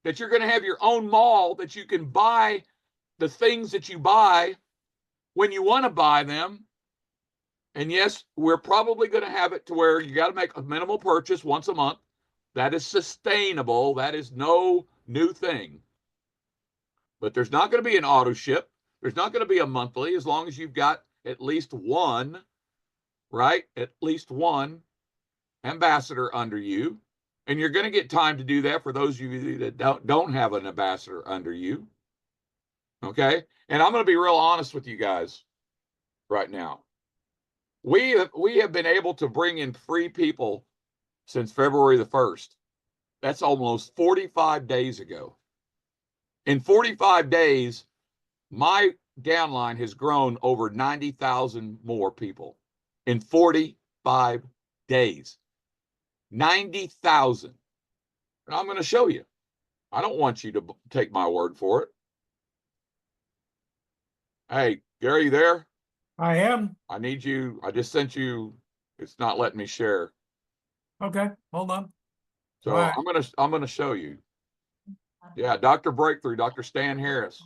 S2: that you're going to have your own mall, that you can buy the things that you buy when you want to buy them. And yes, we're probably going to have it to where you got to make a minimal purchase once a month. That is sustainable. That is no new thing. But there's not going to be an auto ship. There's not going to be a monthly, as long as you've got at least one, right? At least one ambassador under you. And you're going to get time to do that for those of you that don't have an ambassador under you. Okay? And I'm going to be real honest with you guys right now. We have been able to bring in free people since February the 1st. That's almost 45 days ago. In 45 days, my downline has grown over 90,000 more people. In 45 days. 90,000. And I'm going to show you. I don't want you to take my word for it. Hey, Gary, you there?
S1: I am.
S2: I need you. I just sent you. It's not letting me share.
S1: Okay, hold on.
S2: So
S1: Right.
S2: I'm gonna show you. Yeah, Dr. Breakthrough, Dr. Stan Harris.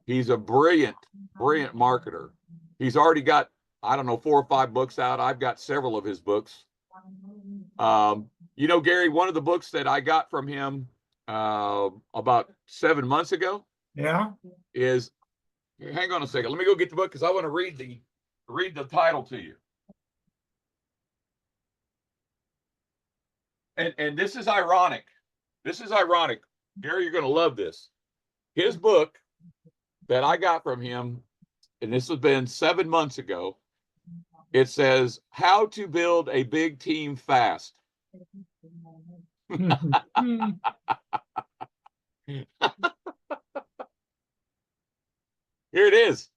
S2: He's a brilliant marketer. He's already got, I don't know, 4 or 5 books out. I've got several of his books. You know, Gary, one of the books that I got from him about 7 months ago
S1: Yeah.
S2: is, hang on a second. Let me go get the book because I want to read the title to you. And this is ironic. This is ironic. Gary, you're going to love this. His book that I got from him, and this has been 7 months ago. It says, how to build a big team fast. Here it is.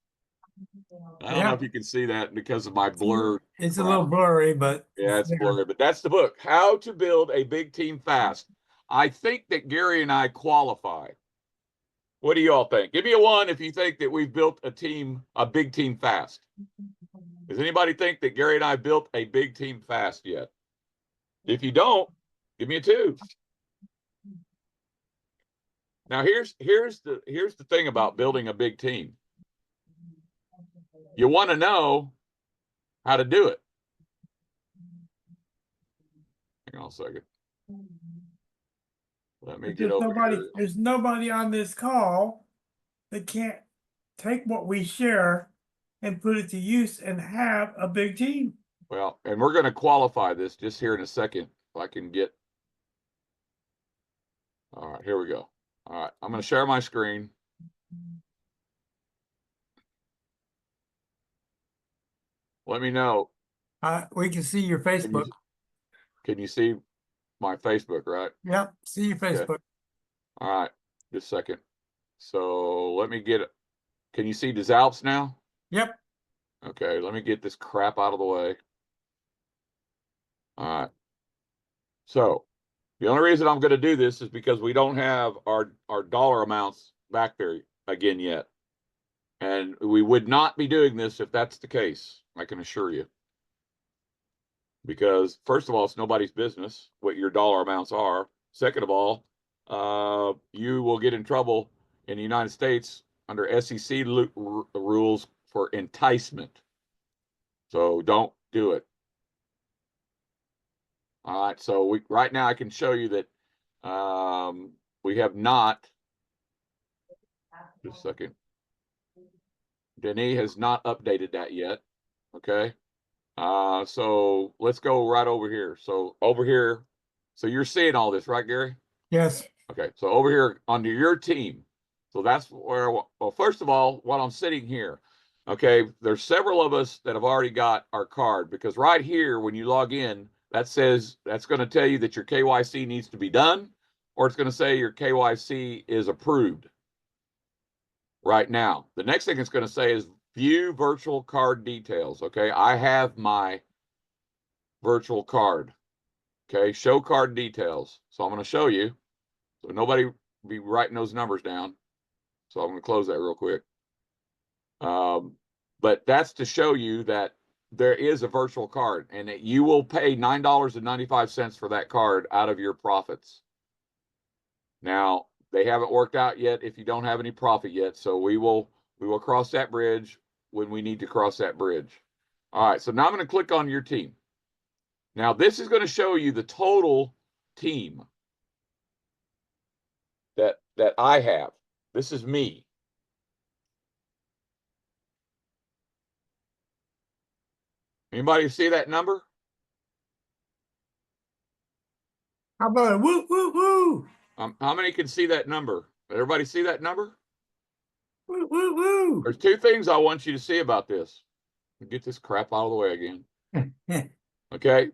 S2: I don't know if you can see that because of my blur.
S1: It's a little blurry, but.
S2: Yeah, it's
S1: there.
S2: blurry, but that's the book, How to Build a Big Team Fast. I think that Gary and I qualify. What do you all think? Give me a 1 if you think that we've built a big team fast. Does anybody think that Gary and I built a big team fast yet? If you don't, give me a 2. Now here's the thing about building a big team. You want to know how to do it. Hang on a second. Let me
S1: But
S2: get over here.
S1: there's nobody on this call that can't take what we share and put it to use and have a big team.
S2: Well, and we're going to qualify this just here in a second. If I can get. All right, here we go. All right, I'm going to share my screen. Let me know.
S1: We can see your Facebook.
S2: Can you see my Facebook, right?
S1: Yep, see your Facebook.
S2: All right, just a second. So let me get it. Can you see the Alps now?
S1: Yep.
S2: Okay, let me get this crap out of the way. All right. So the only reason I'm going to do this is because we don't have our dollar amounts back there again yet. And we would not be doing this if that's the case, I can assure you. Because first of all, it's nobody's business what your dollar amounts are. Second of all, you will get in trouble in the United States under SEC rules for enticement. So don't do it. All right, so right now I can show you that we have not. Just a second. Denis has not updated that yet. Okay. So let's go right over here. So over here, so you're seeing all this, right, Gary?
S1: Yes.
S2: Okay. So over here under your team. So that's where, well, first of all, while I'm sitting here, okay, there's several of us that have already got our card, because right here, when you log in, that says, that's going to tell you that your KYC needs to be done, or it's going to say your KYC is approved right now. The next thing it's going to say is view virtual card details. Okay, I have my virtual card. Okay, show card details. So I'm going to show you. So nobody be writing those numbers down. So I'm going to close that real quick. But that's to show you that there is a virtual card and that you will pay $9.95 for that card out of your profits. Now, they haven't worked out yet if you don't have any profit yet. So we will cross that bridge when we need to cross that bridge. All right, so now I'm going to click on your team. Now, this is going to show you the total team that I have. This is me. Anybody see that number?
S1: How about a woo, woo, woo?
S2: How many can see that number? Everybody see that number?
S1: Woo, woo, woo.
S2: There's 2 things I want you to see about this. Get this crap out of the way again. Okay.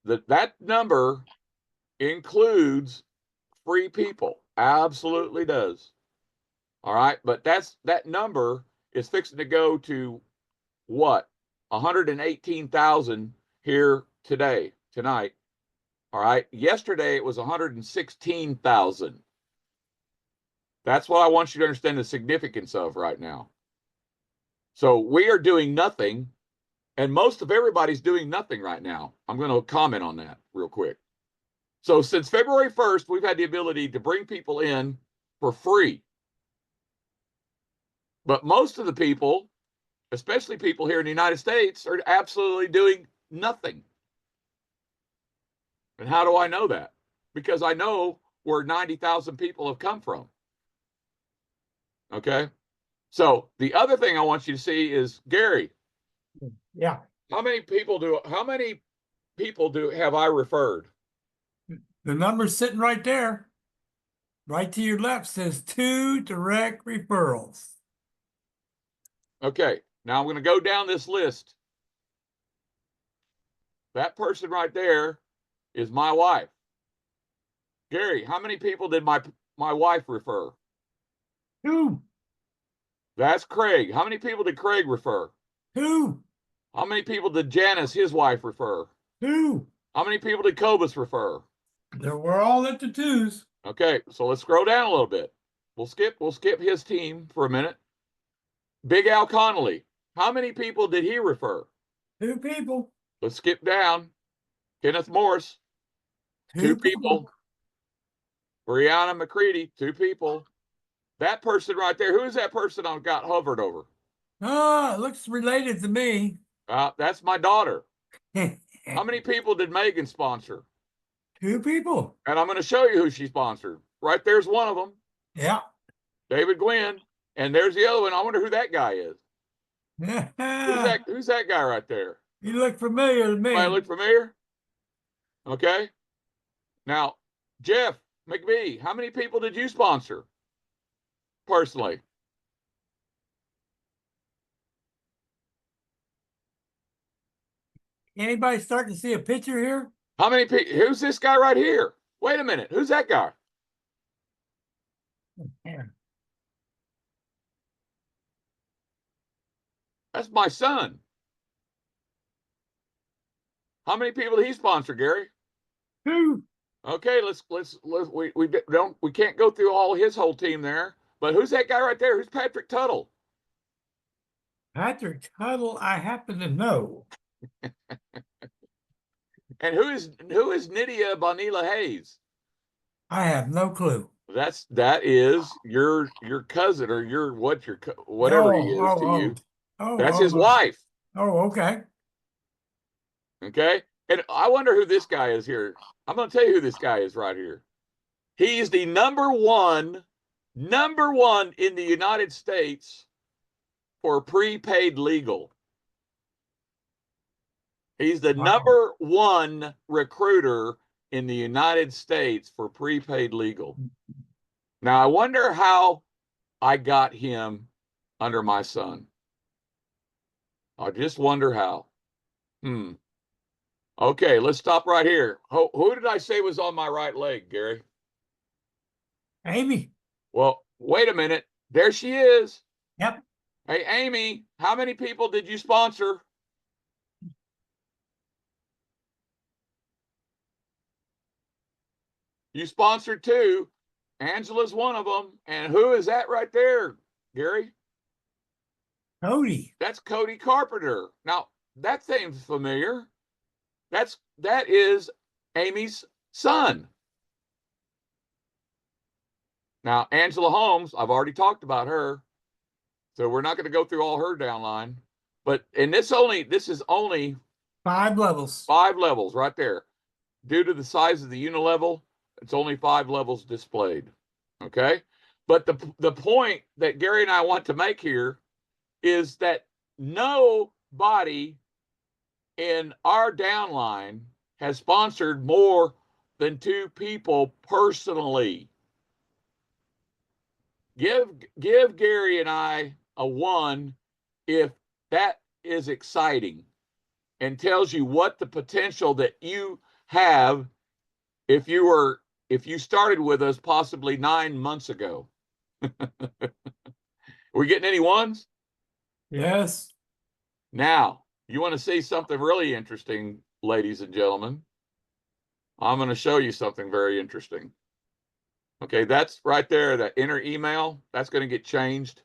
S2: That number includes free people. Absolutely does. All right. But that number is fixing to go to what? 118,000 here tonight. All right. Yesterday it was 116,000. That's what I want you to understand the significance of right now. So we are doing nothing, and most of everybody's doing nothing right now. I'm going to comment on that real quick. So since February 1st, we've had the ability to bring people in for free. But most of the people, especially people here in the United States, are absolutely doing nothing. And how do I know that? Because I know where 90,000 people have come from. Okay. So the other thing I want you to see is, Gary.
S1: Yeah.
S2: How many people have I referred?
S1: The number's sitting right there. Right to your left says 2 direct referrals.
S2: Okay, now I'm going to go down this list. That person right there is my wife. Gary, how many people did my wife refer?
S1: 2,
S2: That's Craig. How many people did Craig refer?
S1: 2,
S2: How many people did Janice, his wife, refer?
S1: 2.
S2: How many people did Cobus refer?
S1: We're all at the 2s.
S2: Okay, so let's scroll down a little bit. We'll skip his team for a minute. Big Al Connolly. How many people did he refer?
S1: 2 people.
S2: Let's skip down. Kenneth Morris, 2 people. Brianna McCready, 2 people. That person right there, who is that person I've got hovered over?
S1: Oh, it looks related to me.
S2: That's my daughter.
S1: 2
S2: How many people did Megan sponsor?
S1: people.
S2: And I'm going to show you who she sponsored. Right there's one of them,
S1: Yeah.
S2: David Gwynn. And there's the other one. I wonder who that guy is.
S1: Yeah.
S2: Who's that guy right there?
S1: You look familiar to me.
S2: Might look familiar? Okay. Now, Jeff McBee, how many people did you sponsor personally?
S1: Anybody start to see a picture here?
S2: How many people? Who's this guy right here? Wait a minute. Who's that guy?
S1: Yeah.
S2: That's my son. How many people did he sponsor, Gary?
S1: 2.
S2: Okay, we can't go through all his whole team there. But who's that guy right there? Who's Patrick Tuttle?
S1: Patrick Tuttle, I happen to know.
S2: And who is Nydia Bonilla Hayes?
S1: I have no clue.
S2: That is your cousin or whatever he is to you. That's his wife.
S1: Oh, okay.
S2: Okay. And I wonder who this guy is here. I'm going to tell you who this guy is right here. He's the number one in the United States for prepaid legal. He's the number one recruiter in the United States for prepaid legal. Now, I wonder how I got him under my son. I just wonder how. Okay, let's stop right here. Who did I say was on my right leg, Gary?
S1: Amy.
S2: Well, wait a minute. There she is.
S1: Yep.
S2: Hey, Amy, how many people did you sponsor? You sponsored 2. Angela's one of them. And who is that right there, Gary?
S1: Cody.
S2: That's Cody Carpenter. Now, that seems familiar. That is Amy's son. Now, Angela Holmes, I've already talked about her. So we're not going to go through all her downline. But this is only
S1: 5 levels.
S2: 5 levels right there. Due to the size of the unilevel, it's only 5 levels displayed. Okay? But the point that Gary and I want to make here is that nobody in our downline has sponsored more than 2 people personally. Give Gary and I a 1 if that is exciting and tells you what the potential that you have if you started with us possibly 9 months ago. Are we getting any 1s?
S1: Yes.
S2: Now, you want to see something really interesting, ladies and gentlemen? I'm going to show you something very interesting. Okay, that's right there, that enter email, that's going to get changed.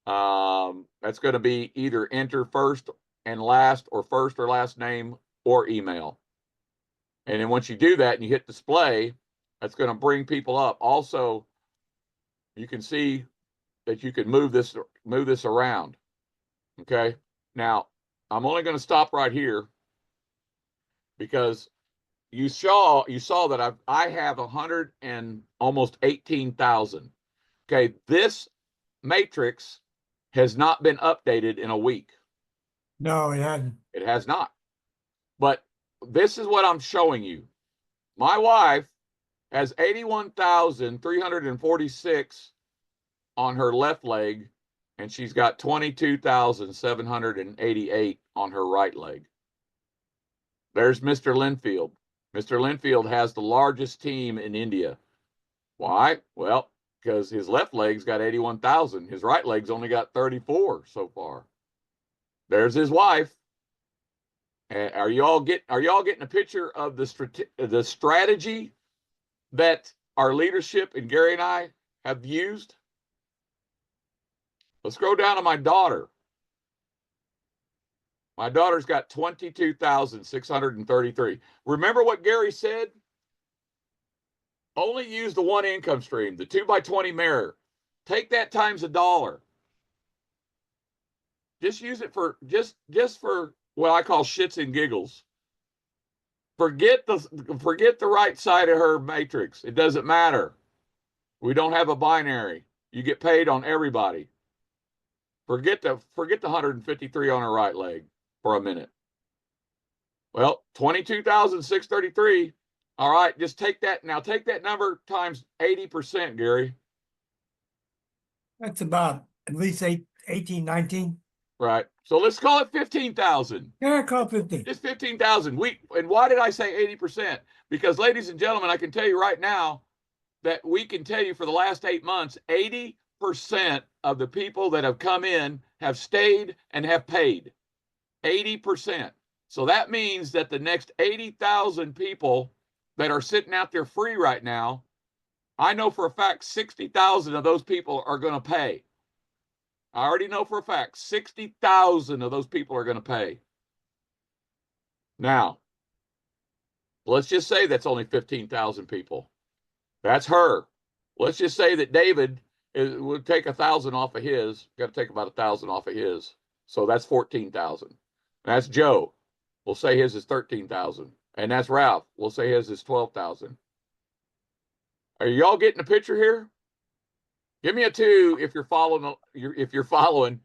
S2: That's going to be either enter first and last or first or last name or email. And then once you do that and you hit display, that's going to bring people up. Also, you can see that you can move this around. Okay. Now, I'm only going to stop right here because you saw that I have 100 and almost 18,000. Okay, this matrix has not been updated in a week.
S1: No, it hadn't.
S2: It has not. But this is what I'm showing you. My wife has 81,346 on her left leg and she's got 22,788 on her right leg. There's Mr. Linfield. Mr. Linfield has the largest team in India. Why? Well, because his left leg's got 81,000. His right leg's only got 34 so far. There's his wife. Are y'all getting a picture of the strategy that our leadership and Gary and I have used? Let's go down to my daughter. My daughter's got 22,633. Remember what Gary said? Only use the one income stream, the 2x20 mirror. Take that times $1. Just use it for just for what I call shits and giggles. Forget the right side of her matrix. It doesn't matter. We don't have a binary. You get paid on everybody. Forget the 153 on her right leg for a minute. Well, 22,633. All right, just take that. Now take that number times 80%, Gary.
S1: That's about at least 18, 19.
S2: Right. So let's call it 15,000.
S1: Yeah, call it 15.
S2: Just 15,000. And why did I say 80%? Because, ladies and gentlemen, I can tell you right now that we can tell you for the last 8 months, 80% of the people that have come in have stayed and have paid. 80%. So that means that the next 80,000 people that are sitting out there free right now, I know for a fact 60,000 of those people are going to pay. I already know for a fact 60,000 of those people are going to pay. Now, let's just say that's only 15,000 people. That's her. Let's just say that David would take 1,000 off of his. Got to take about 1,000 off of his. So that's 14,000. That's Joe. We'll say his is 13,000. And that's Ralph. We'll say his is 12,000. Are y'all getting a picture here? Give me a 2 if you're following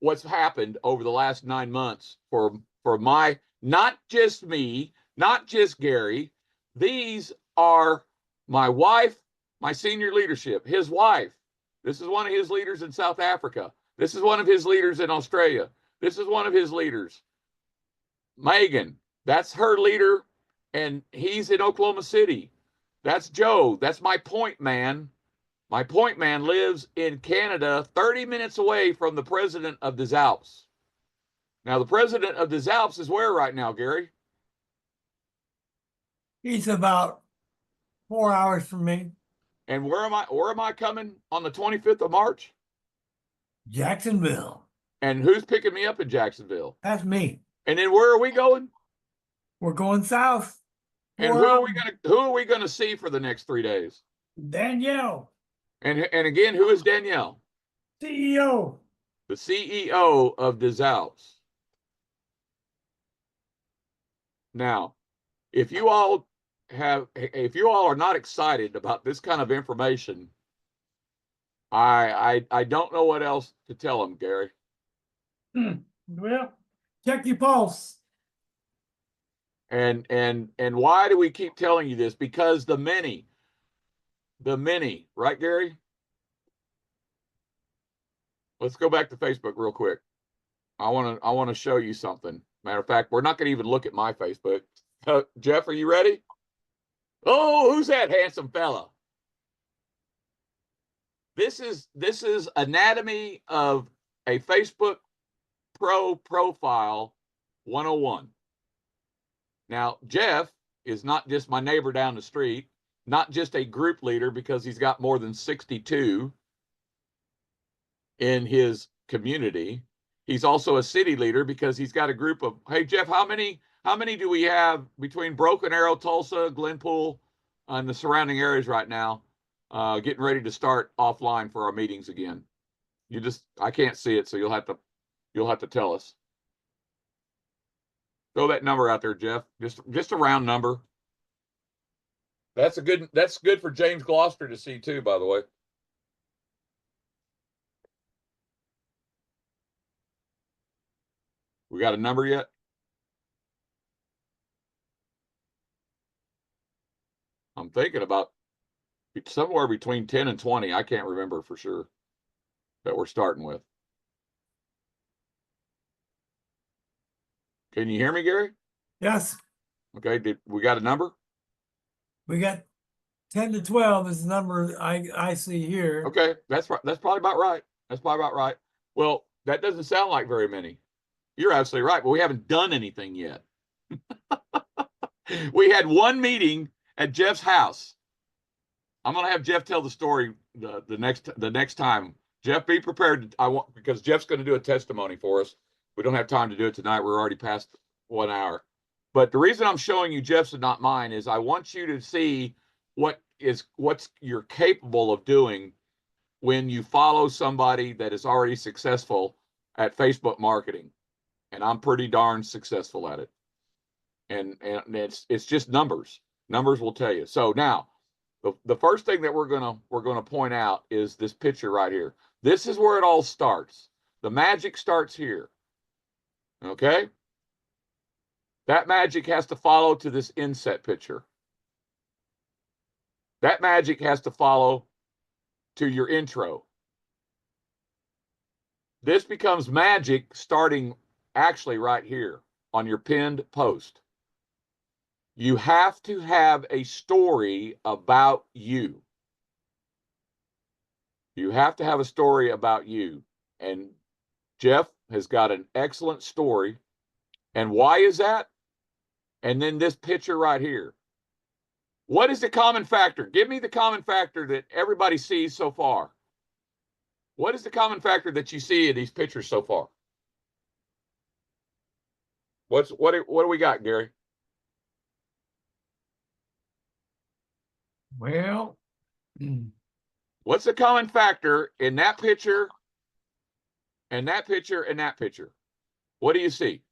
S2: what's happened over the last 9 months for my, not just me, not just Gary. These are my wife, my senior leadership, his wife. This is one of his leaders in South Africa. This is one of his leaders in Australia. This is one of his leaders. Megan, that's her leader, and he's in Oklahoma City. That's Joe. That's my point man. My point man lives in Canada, 30 minutes away from the president of des Alpes. Now, the president of des Alpes is where right now, Gary?
S1: He's about 4 hours from me.
S2: And where am I coming on the 25th of March?
S1: Jacksonville.
S2: And who's picking me up in Jacksonville?
S1: That's me.
S2: And then where are we going?
S1: We're going south.
S2: And who are we gonna see for the next 3 days?
S1: Danielle,
S2: And again, who is Danielle?
S1: CEO.
S2: The CEO of des Alpes. Now, if you all are not excited about this kind of information, I don't know what else to tell them, Gary.
S1: Well, check your pulse.
S2: And why do we keep telling you this? Because the many, right, Gary? Let's go back to Facebook real quick. I want to show you something. Matter of fact, we're not going to even look at my Facebook. Jeff, are you ready? Oh, who's that handsome fella? This is anatomy of a Facebook Pro profile 101. Now, Jeff is not just my neighbor down the street, not just a group leader because he's got more than 62 in his community. He's also a city leader because he's got a group of, hey, Jeff, how many do we have between Broken Arrow, Tulsa, Glenpool, and the surrounding areas right now, getting ready to start offline for our meetings again? I can't see it, so you'll have to tell us. Throw that number out there, Jeff. Just a round number. That's good for James Gloucester to see too, by the way. We got a number yet? I'm thinking about somewhere between 10 and 20. I can't remember for sure that we're starting with. Can you hear me, Gary?
S1: Yes,
S2: Okay, did we got a number?
S1: we got 10 to 12 is the number I see here.
S2: Okay, that's right. That's probably about right. That's probably about right. Well, that doesn't sound like very many. You're absolutely right, but we haven't done anything yet. We had one meeting at Jeff's house. I'm gonna have Jeff tell the story the next time. Jeff, be prepared. Because Jeff's going to do a testimony for us. We don't have time to do it tonight. We're already past 1 hour. But the reason I'm showing you Jeff's and not mine is I want you to see what you're capable of doing when you follow somebody that is already successful at Facebook marketing. And I'm pretty darn successful at it. And it's just numbers. Numbers will tell you. So now, the first thing that we're gonna point out is this picture right here. This is where it all starts. The magic starts here. Okay? That magic has to follow to this inset picture. That magic has to follow to your intro. This becomes magic starting actually right here on your pinned post. You have to have a story about you. You have to have a story about you. And Jeff has got an excellent story. And why is that? And then this picture right here. What is the common factor? Give me the common factor that everybody sees so far. What is the common factor that you see in these pictures so far? What do we got, Gary?
S1: Well,
S2: What's the common factor in that picture and that picture and that picture? What do you see?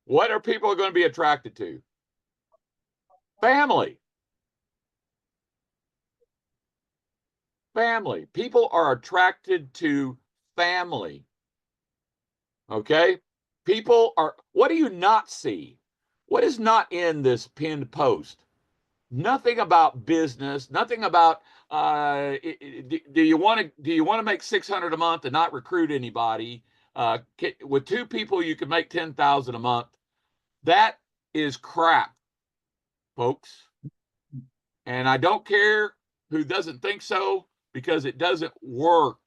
S2: What are people going to be attracted to? Family. Family. People are attracted to family. Okay? People are, what do you not see? What is not in this pinned post? Nothing about business, nothing about do you want to make 600 a month and not recruit anybody? With two people you can make 10,000 a month. That is crap, folks. And I don't care who doesn't think so, because it doesn't work.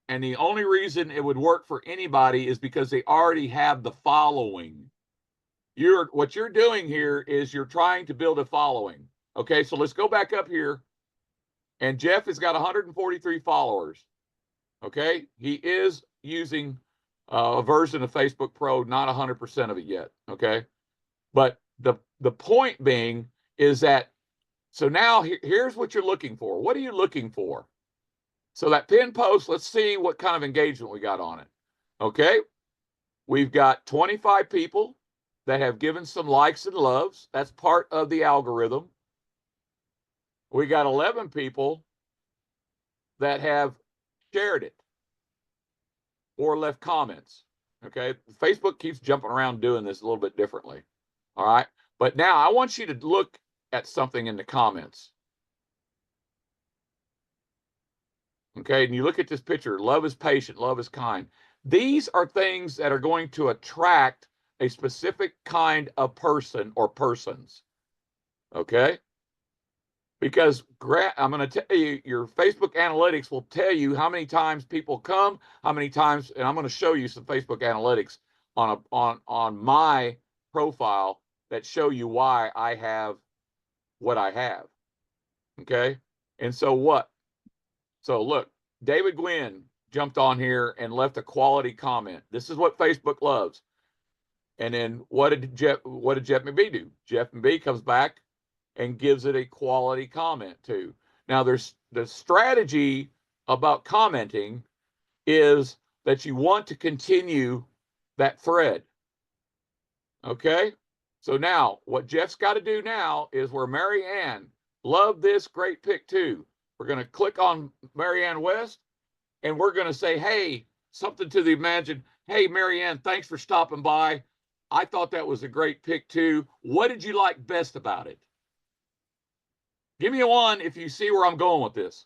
S2: And the only reason it would work for anybody is because they already have the following. What you're doing here is you're trying to build a following. Okay, so let's go back up here. And Jeff has got 143 followers. Okay, he is using a version of Facebook Pro, not 100% of it yet. Okay, but the point being is that, so now here's what you're looking for. What are you looking for? So that pin post, let's see what kind of engagement we got on it. Okay, we've got 25 people that have given some likes and loves. That's part of the algorithm. We got 11 people that have shared it or left comments. Okay, Facebook keeps jumping around doing this a little bit differently. All right, but now I want you to look at something in the comments. Okay, and you look at this picture. Love is patient, love is kind. These are things that are going to attract a specific kind of person or persons. Okay, because I'm going to tell you, your Facebook analytics will tell you how many times people come, how many times, and I'm going to show you some Facebook analytics on my profile that show you why I have what I have. Okay, and so what? So look, David Gwynn jumped on here and left a quality comment. This is what Facebook loves. And then what did Jeff McBee do? Jeff McBee comes back and gives it a quality comment too. Now there's the strategy about commenting is that you want to continue that thread. Okay? So now what Jeff's got to do now is where Mary Ann, love this, great pick too. We're going to click on Mary Ann West and we're going to say, hey, something to the imagine. Hey, Mary Ann, thanks for stopping by. I thought that was a great pick too. What did you like best about it? Give me a 1 if you see where I'm going with this.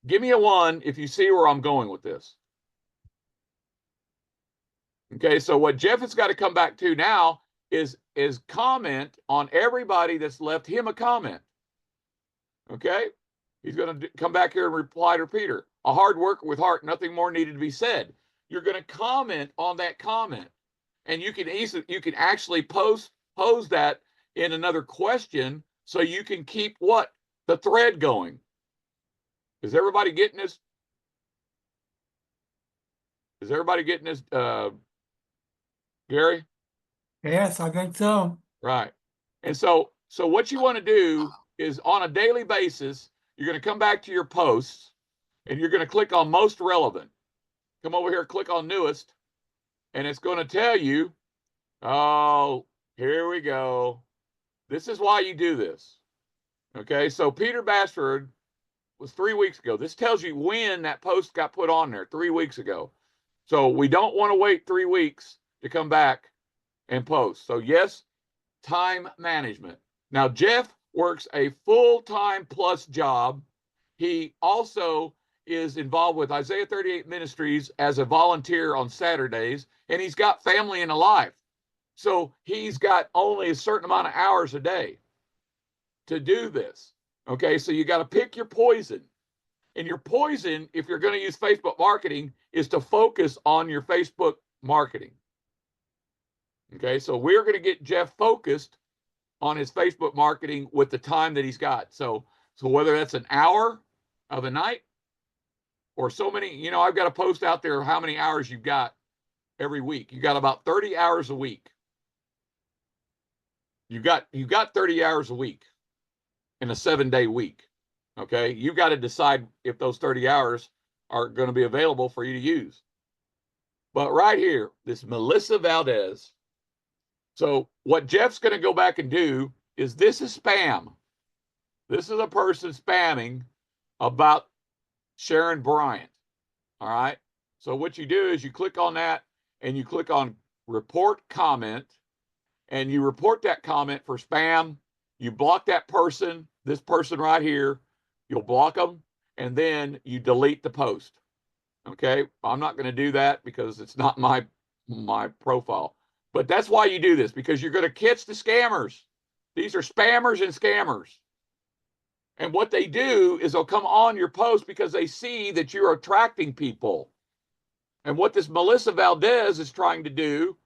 S2: Give me a 1 if you see where I'm going with this. Okay, so what Jeff has got to come back to now is comment on everybody that's left him a comment. Okay, he's going to come back here and reply to Peter. A hard worker with heart, nothing more needed to be said. You're going to comment on that comment, and you can actually pose that in another question, so you can keep the thread going. Is everybody getting this? Is everybody getting this, Gary?
S1: Yes, I think so.
S2: Right. And so what you want to do is, on a daily basis, you're going to come back to your posts and you're going to click on most relevant. Come over here, click on newest, and it's going to tell you, oh, here we go. This is why you do this. Okay. So Peter Bashford was 3 weeks ago. This tells you when that post got put on there 3 weeks ago. So we don't want to wait 3 weeks to come back and post. So yes, time management. Now, Jeff works a full-time plus job. He also is involved with Isaiah 38 Ministries as a volunteer on Saturdays, and he's got family and a life. So he's got only a certain amount of hours a day to do this. Okay, so you got to pick your poison. And your poison, if you're going to use Facebook marketing, is to focus on your Facebook marketing. Okay, so we're going to get Jeff focused on his Facebook marketing with the time that he's got. So whether that's an hour of a night or so many, I've got a post out there how many hours you've got every week. You got about 30 hours a week. You got 30 hours a week in a 7-day week. Okay, you got to decide if those 30 hours are going to be available for you to use. But right here, this Melissa Valdez. So what Jeff's going to go back and do is, this is spam. This is a person spamming about Sharon Bryant. All right. So what you do is you click on that and you click on report comment, and you report that comment for spam. You block that person, this person right here. You'll block them, and then you delete the post. Okay. I'm not going to do that because it's not my profile. But that's why you do this, because you're going to catch the scammers. These are spammers and scammers. And what they do is they'll come on your post because they see that you're attracting people. And what this Melissa Valdez is trying to do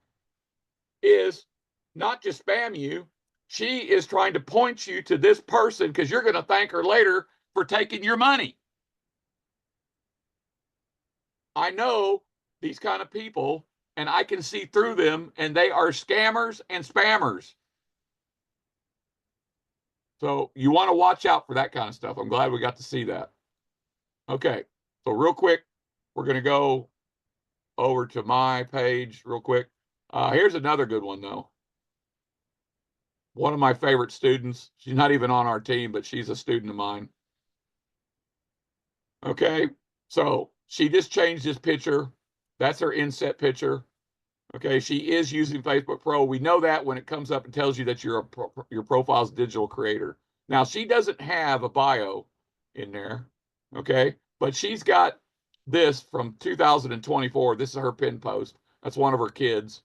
S2: is not just spam you. She is trying to point you to this person, because you're going to thank her later for taking your money. I know these kind of people, and I can see through them, and they are scammers and spammers. So you want to watch out for that kind of stuff. I'm glad we got to see that. Okay, so real quick, we're going to go over to my page real quick. Here's another good one, though. One of my favorite students. She's not even on our team, but she's a student of mine. Okay, so she just changed this picture. That's her inset picture. Okay, she is using Facebook Pro. We know that when it comes up and tells you that your profile's digital creator. Now, she doesn't have a bio in there, okay? But she's got this from 2024. This is her pin post. That's one of her kids.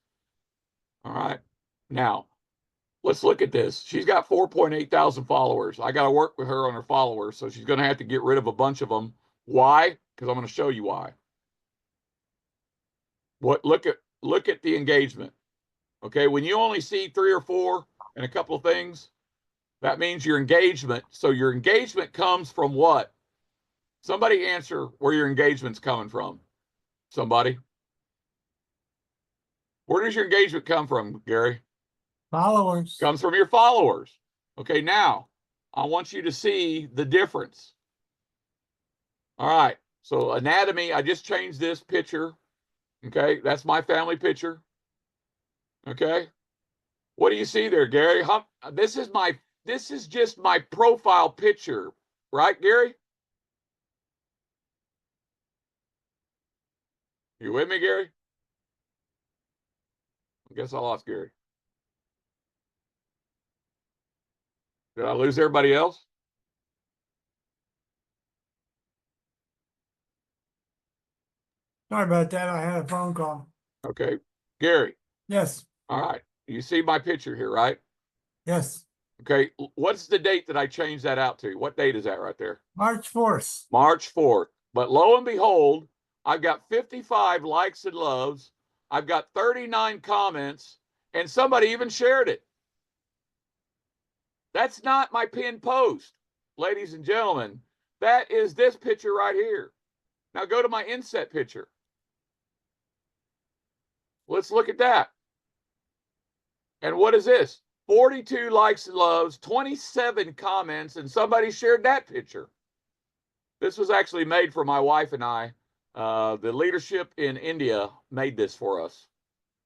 S2: All right. Now, let's look at this. She's got 4.8 thousand followers. I got to work with her on her followers, so she's going to have to get rid of a bunch of them. Why? Because I'm going to show you why. Look at the engagement. Okay, when you only see 3 or 4 and a couple of things, that means your engagement. So your engagement comes from what? Somebody answer where your engagement's coming from. Somebody. Where does your engagement come from, Gary?
S1: Followers.
S2: Comes from your followers. Okay, now I want you to see the difference. All right, so anatomy, I just changed this picture. Okay, that's my family picture. Okay, what do you see there, Gary? This is just my profile picture, right, Gary? You with me, Gary? I guess I lost Gary. Did I lose everybody else?
S1: Sorry about that. I had a phone call.
S2: Okay. Gary,
S1: Yes,
S2: all right. You see my picture here, right?
S1: yes,
S2: Okay. What's the date that I changed that out to? What date is that right there?
S1: March 4th.
S2: March 4th. But lo and behold, I've got 55 likes and loves. I've got 39 comments, and somebody even shared it. That's not my pinned post, ladies and gentlemen. That is this picture right here. Now go to my inset picture. Let's look at that. And what is this? 42 likes and loves, 27 comments, and somebody shared that picture. This was actually made for my wife and I. The leadership in India made this for us,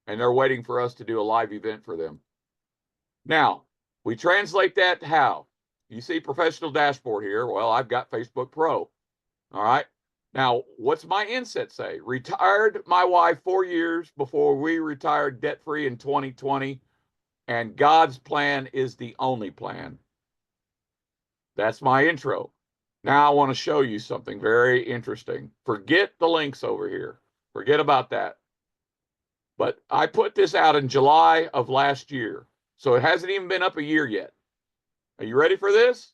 S2: and they're waiting for us to do a live event for them. Now, we translate that to how? You see professional dashboard here. Well, I've got Facebook Pro. All right. Now, what's my inset say? Retired my wife 4 years before we retired debt free in 2020, and God's plan is the only plan. That's my intro. Now I want to show you something very interesting. Forget the links over here. Forget about that. But I put this out in July of last year. So it hasn't even been up a year yet. Are you ready for this?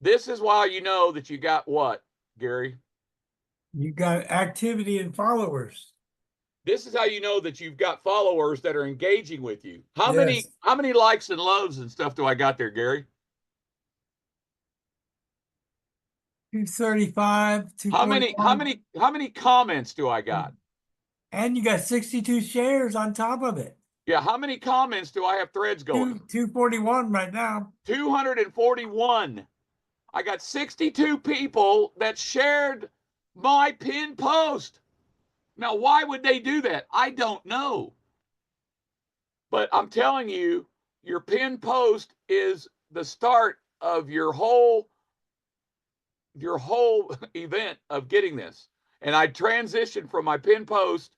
S2: This is why you know that you got what, Gary?
S1: You got activity and followers.
S2: This is how you know that you've got followers that are engaging with you. How
S1: Yes.
S2: many likes and loves and stuff do I got there, Gary?
S1: 235,
S2: How many
S1: 241.
S2: comments do I got?
S1: And you got 62 shares on top of it.
S2: Yeah, how many comments do I have threads going?
S1: 241 right now.
S2: 241. I got 62 people that shared my pinned post. Now, why would they do that? I don't know. But I'm telling you, your pinned post is the start of your whole event of getting this. And I transitioned from my pinned post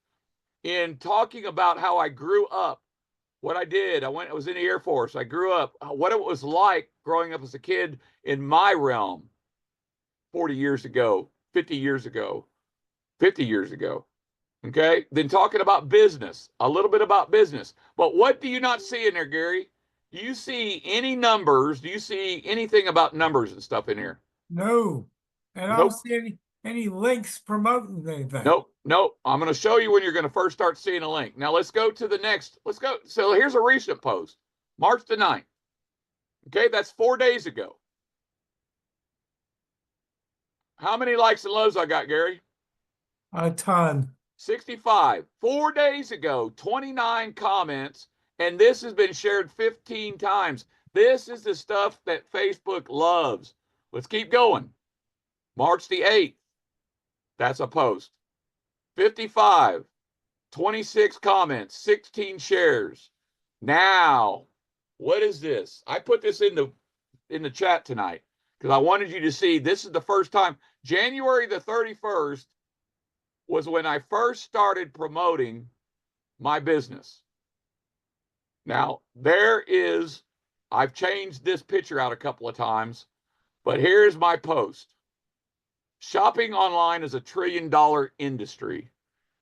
S2: in talking about how I grew up. What I did, I was in the Air Force. I grew up, what it was like growing up as a kid in my realm 40 years ago, 50 years ago, 50 years ago. Okay. Then talking about business, a little bit about business. But what do you not see in there, Gary? Do you see any numbers? Do you see anything about numbers and stuff in here?
S1: No. And I don't
S2: Nope.
S1: see any links promoting anything.
S2: Nope. I'm going to show you when you're going to first start seeing a link. Now let's go to the next. Let's go. So here's a recent post, March the 9th. Okay, that's 4 days ago. How many likes and loves I got, Gary?
S1: A ton.
S2: 65. 4 days ago, 29 comments, and this has been shared 15 times. This is the stuff that Facebook loves. Let's keep going. March the 8th. That's a post. 55. 26 comments, 16 shares. Now, what is this? I put this in the chat tonight because I wanted you to see this is the first time. January the 31st was when I first started promoting my business. Now, I've changed this picture out a couple of times, but here's my post. Shopping online is a $1 trillion industry.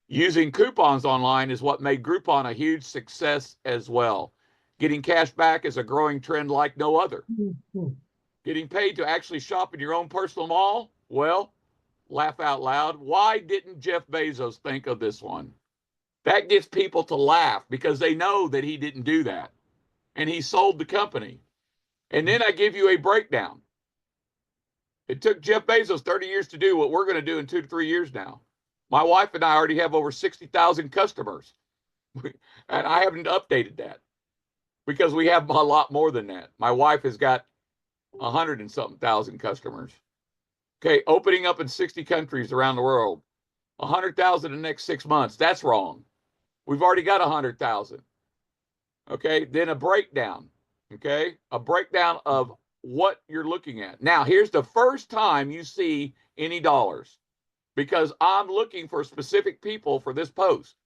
S2: Using coupons online is what made Groupon a huge success as well. Getting cash back is a growing trend like no other. Getting paid to actually shop in your own personal mall? Well, laugh out loud. Why didn't Jeff Bezos think of this one? That gets people to laugh because they know that he didn't do that. And he sold the company. And then I give you a breakdown. It took Jeff Bezos 30 years to do what we're going to do in 2 to 3 years now. My wife and I already have over 60,000 customers. And I haven't updated that because we have a lot more than that. My wife has got 100 and something thousand customers. Okay, opening up in 60 countries around the world. 100,000 in the next 6 months. That's wrong. We've already got 100,000. Okay, then a breakdown. Okay, a breakdown of what you're looking at. Now, here's the first time you see any dollars because I'm looking for specific people for this post.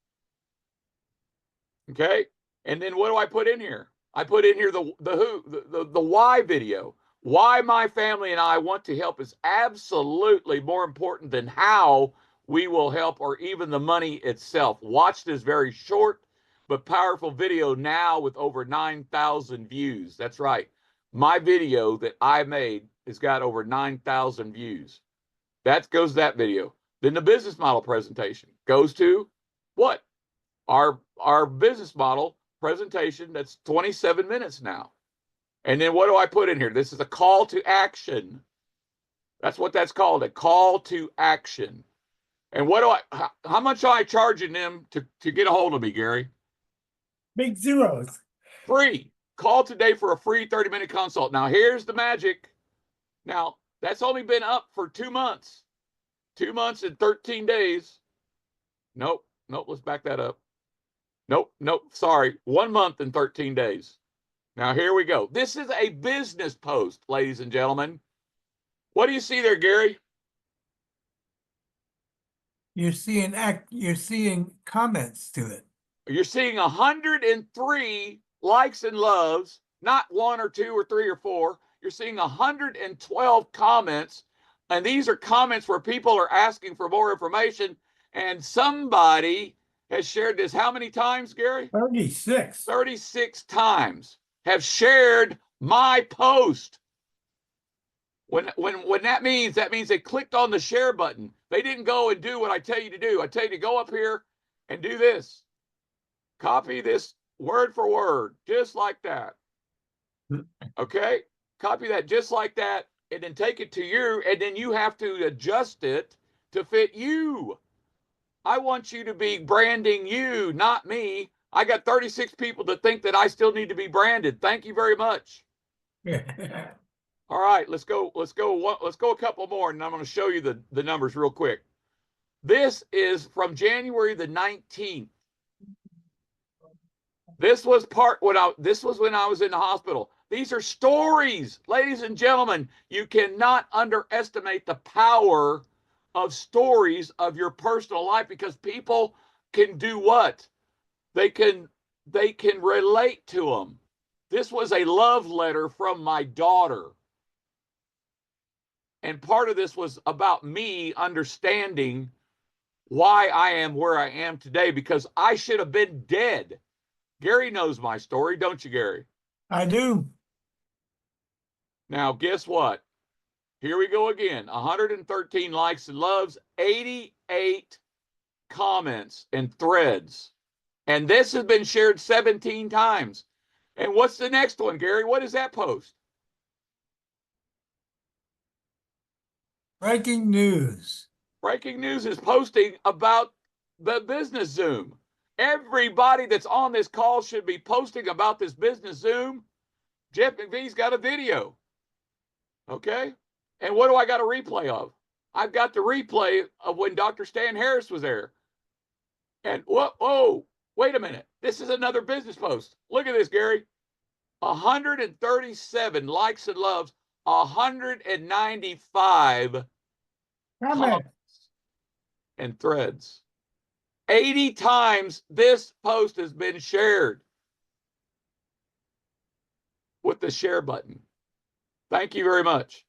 S2: Okay, and then what do I put in here? I put in here the why video. Why my family and I want to help is absolutely more important than how we will help or even the money itself. Watch this very short but powerful video now with over 9,000 views. That's right. My video that I made has got over 9,000 views. That goes to that video. Then the business model presentation goes to what? Our business model presentation. That's 27 minutes now. And then what do I put in here? This is a call to action. That's what that's called, a call to action. And what do how much am I charging them to get a hold of me, Gary?
S1: Big zeros.
S2: Free. Call today for a free 30-minute consult. Now, here's the magic. Now, that's only been up for 2 months. 2 months and 13 days. Nope. Let's back that up. Nope. Sorry. 1 month and 13 days. Now, here we go. This is a business post, ladies and gentlemen. What do you see there, Gary?
S5: You're seeing comments to it.
S2: You're seeing 103 likes and loves, not 1 or 2 or 3 or 4. You're seeing 112 comments. And these are comments where people are asking for more information. And somebody has shared this how many times, Gary?
S1: 36.
S2: 36 times have shared my post. When that means they clicked on the share button. They didn't go and do what I tell you to do. I tell you to go up here and do this. Copy this word for word, just like that. Okay? Copy that just like that, and then take it to you, and then you have to adjust it to fit you. I want you to be branding you, not me. I got 36 people that think that I still need to be branded. Thank you very much. All right, let's go a couple more, and I'm going to show you the numbers real quick. This is from January the 19th. This was when I was in the hospital. These are stories, ladies and gentlemen. You cannot underestimate the power of stories of your personal life, because people can do what? They can relate to them. This was a love letter from my daughter. And part of this was about me understanding why I am where I am today, because I should have been dead. Gary knows my story, don't you, Gary?
S5: I do.
S2: Now, guess what? Here we go again. 113 likes and loves, 88 comments and threads. And this has been shared 17 times. And what's the next one, Gary? What is that post?
S5: Breaking news.
S2: Breaking news is posting about the business Zoom. Everybody that's on this call should be posting about this business Zoom. Jeff McVee's got a video. Okay? And what do I got a replay of? I've got the replay of when Dr. Stan Harris was there. And whoa, wait a minute. This is another business post. Look at this, Gary. 137 likes and loves, 195 comments and threads. 80 times this post has been shared with the share button. Thank you very much.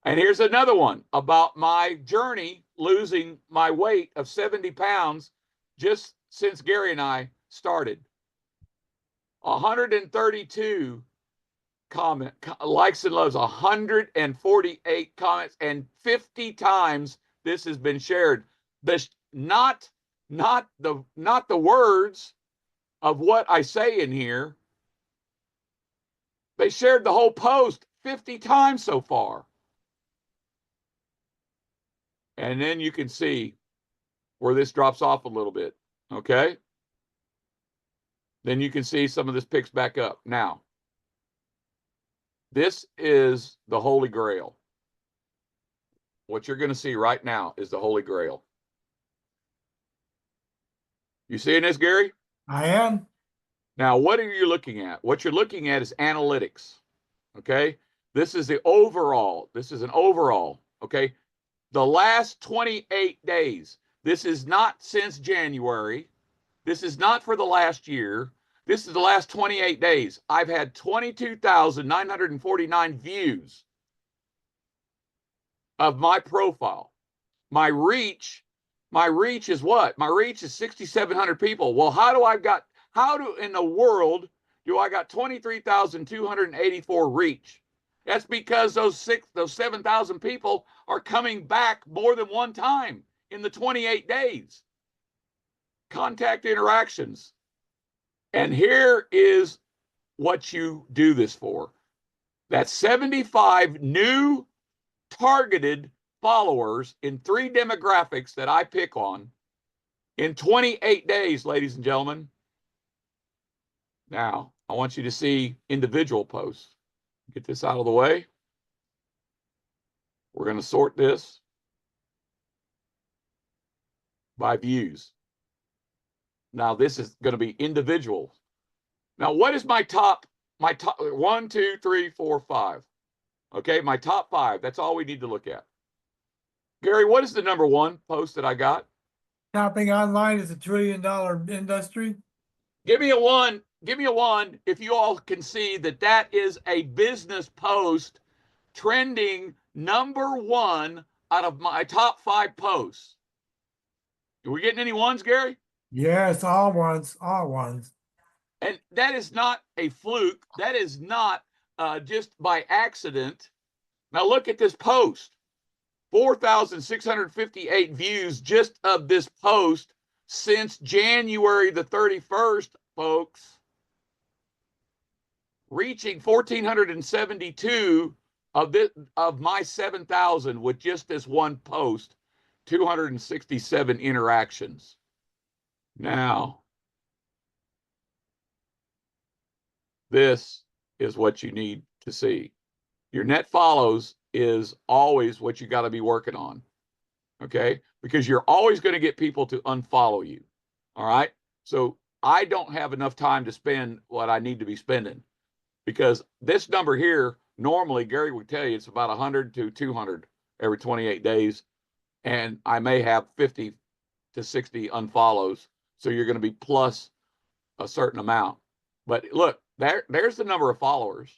S2: And here's another one about my journey losing my weight of 70 pounds just since Gary and I started. 132 likes and loves, 148 comments, and 50 times this has been shared. This not the words of what I say in here. They shared the whole post 50 times so far. And then you can see where this drops off a little bit. Okay? Then you can see some of this picks back up. Now, this is the Holy Grail. What you're going to see right now is the Holy Grail. You seeing this, Gary?
S5: I am.
S2: Now, what are you looking at? What you're looking at is analytics. Okay? This is the overall. This is an overall. Okay? The last 28 days. This is not since January. This is not for the last year. This is the last 28 days. I've had 22,949 views of my profile. My reach is what? My reach is 6,700 people. Well, how how in the world do I got 23,284 reach? That's because those 7,000 people are coming back more than one time in the 28 days. Contact interactions. And here is what you do this for. That's 75 new targeted followers in 3 demographics that I pick on in 28 days, ladies and gentlemen. Now, I want you to see individual posts. Get this out of the way. We're going to sort this by views. Now, this is going to be individual. Now, what is my top 1, 2, 3, 4, 5? Okay, my top 5. That's all we need to look at. Gary, what is the number 1 post that I got?
S1: Shopping online is $1 trillion industry.
S2: Give me a 1. Give me a 1 if you all can see that that is a business post trending number 1 out of my top 5 posts. Are we getting any 1s, Gary?
S1: Yes, all ones, all ones.
S2: And that is not a fluke. That is not just by accident. Now look at this post. 4,658 views just of this post since January the 31st, folks. Reaching 1,472 of my 7,000 with just this one post. 267 interactions. Now, this is what you need to see. Your net follows is always what you got to be working on. Okay? Because you're always going to get people to unfollow you. All right? So I don't have enough time to spend what I need to be spending. Because this number here, normally Gary would tell you it's about 100 to 200 every 28 days. And I may have 50 to 60 unfollows. So you're going to be plus a certain amount. But look, there's the number of followers.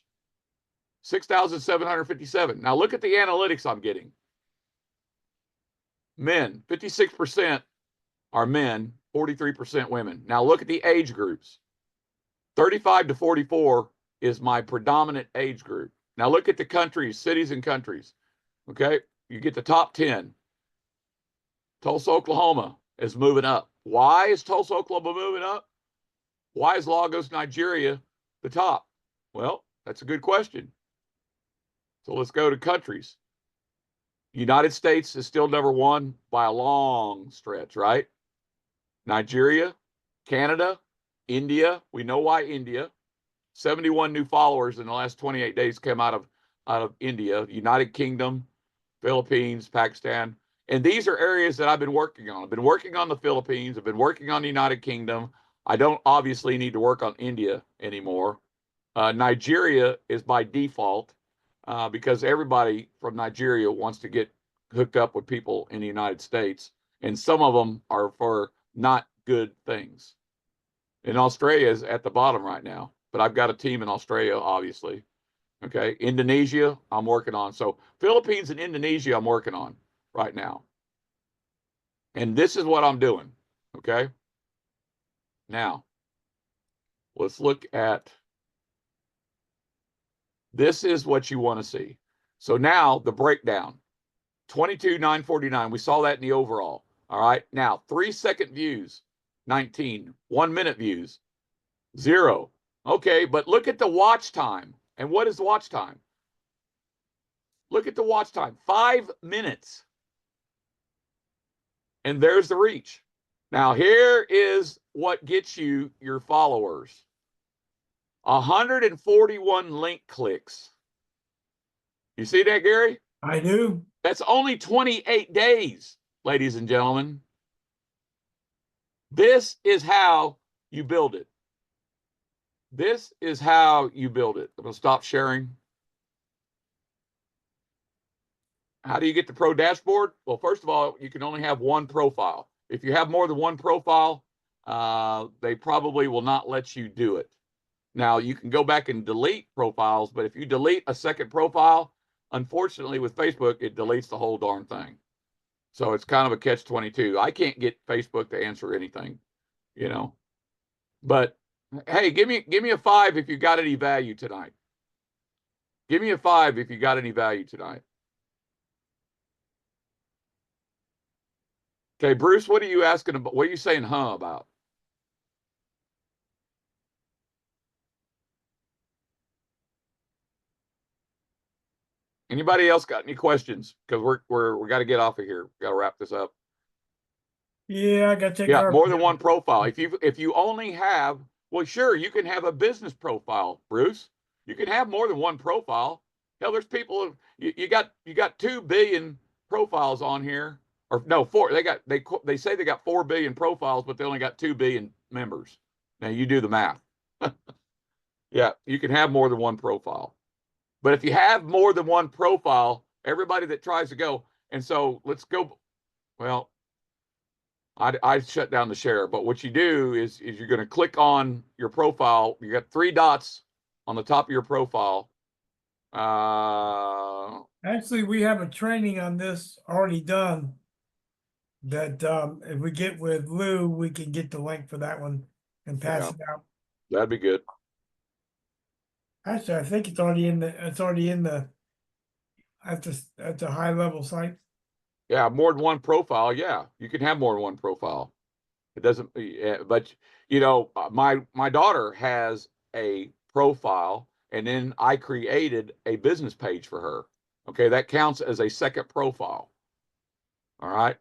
S2: 6,757. Now look at the analytics I'm getting. Men, 56% are men, 43% women. Now look at the age groups. 35 to 44 is my predominant age group. Now look at the countries, cities and countries. Okay, you get the top 10. Tulsa, Oklahoma is moving up. Why is Tulsa, Oklahoma moving up? Why is Lagos, Nigeria the top? Well, that's a good question. So let's go to countries. United States is still number 1 by a long stretch, right? Nigeria, Canada, India. We know why India. 71 new followers in the last 28 days came out of India, United Kingdom, Philippines, Pakistan. And these are areas that I've been working on. I've been working on the Philippines. I've been working on the United Kingdom. I don't obviously need to work on India anymore. Nigeria is by default because everybody from Nigeria wants to get hooked up with people in the United States. And some of them are for not good things. And Australia is at the bottom right now. But I've got a team in Australia, obviously. Okay. Indonesia, I'm working on. So Philippines and Indonesia, I'm working on right now. And this is what I'm doing. Okay. Now, let's look at, this is what you want to see. So now the breakdown, 22,949. We saw that in the overall. All right. Now 3-second views, 19, 1 minute views, 0. Okay. But look at the watch time. And what is the watch time? Look at the watch time, 5 minutes. And there's the reach. Now, here is what gets you your followers. 141 link clicks. You see that, Gary?
S1: I do.
S2: That's only 28 days, ladies and gentlemen. This is how you build it. This is how you build it. I'm going to stop sharing. How do you get the pro dashboard? Well, first of all, you can only have one profile. If you have more than one profile, they probably will not let you do it. Now, you can go back and delete profiles, but if you delete a second profile, unfortunately with Facebook, it deletes the whole darn thing. So it's kind of a catch-22. I can't get Facebook to answer anything, you know. But Hey, give me a 5 if you got any value tonight. Give me a 5 if you got any value tonight. Okay, Bruce, what are you asking about? What are you saying about? Anybody else got any questions? Because we got to get off of here. We got to wrap this up.
S1: Yeah, I gotta take
S2: Yeah,
S1: garbage
S2: more than
S1: out.
S2: one profile. If you only have, well, sure, you can have a business profile, Bruce. You can have more than one profile. Hell, there's people you got 2 billion profiles on here, or no, 4. They say they got 4 billion profiles, but they only got 2 billion members. Now you do the math. Yeah, you can have more than one profile. But if you have more than one profile, everybody that tries to go, and so let's go. Well, I shut down the share, but what you do is you're going to click on your profile. You got 3 dots on the top of your profile.
S1: Actually, we have a training on this already done. That if we get with Lou, we can get the link for that one and pass
S2: Yeah.
S1: it out.
S2: That'd be good.
S1: Actually, I think it's already in the at the high level site.
S2: Yeah, more than one profile. Yeah, you can have more than one profile. It doesn't, but my daughter has a profile, and then I created a business page for her. Okay, that counts as a second profile. All right,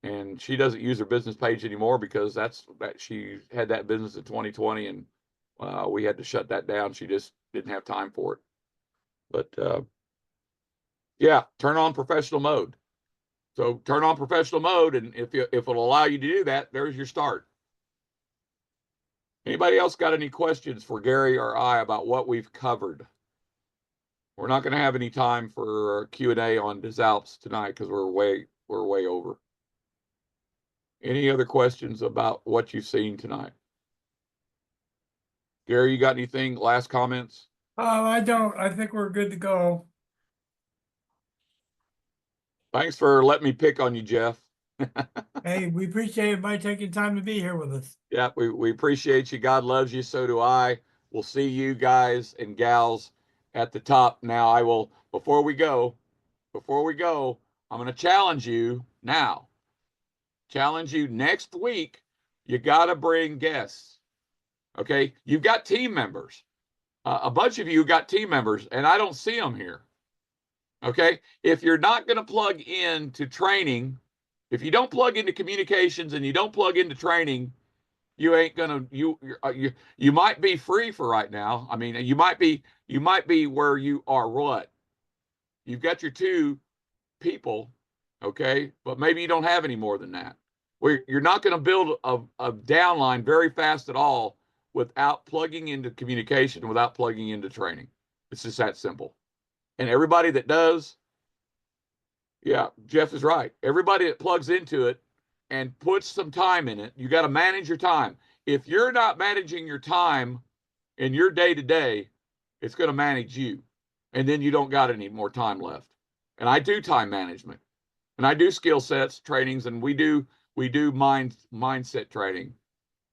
S2: and she doesn't use her business page anymore because that she had that business in 2020, and we had to shut that down. She just didn't have time for it. But yeah, turn on professional mode. So turn on professional mode, and if it'll allow you to do that, there's your start. Anybody else got any questions for Gary or I about what we've covered? We're not going to have any time for Q&A on DesAlps tonight because we're way over. Any other questions about what you've seen tonight? Gary, you got anything? Last comments?
S1: I don't. I think we're good to go.
S2: Thanks for letting me pick on you, Jeff.
S1: Hey, we appreciate everybody taking time to be here with us.
S2: Yeah, we appreciate you. God loves you. So do I. We'll see you guys and gals at the top. Now, I will, before we go, I'm going to challenge you now. Challenge you next week. You got to bring guests. Okay. You've got team members. A bunch of you got team members, and I don't see them here. Okay. If you're not going to plug into training, if you don't plug into communications and you don't plug into training, you ain't gonna you might be free for right now. I mean, you might be where you are. What you've got your 2 people, okay, but maybe you don't have any more than that. Where you're not going to build a downline very fast at all without plugging into communication, without plugging into training. It's just that simple. And everybody that does, yeah, Jeff is right. Everybody that plugs into it and puts some time in it, you got to manage your time. If you're not managing your time in your day to day, it's going to manage you. And then you don't got any more time left. And I do time management, and I do skill sets trainings, and we do mindset training.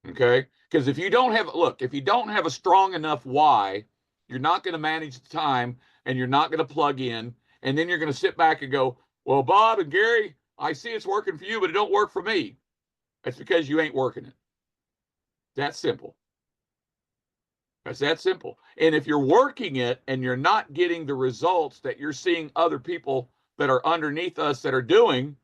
S2: Okay. Because if you don't have a strong enough why, you're not going to manage the time, and you're not going to plug in. And then you're going to sit back and go, well, Bob and Gary, I see it's working for you, but it don't work for me. That's because you ain't working it. That's simple. That's that simple. And if you're working it and you're not getting the results that you're seeing other people that are underneath us that are doing,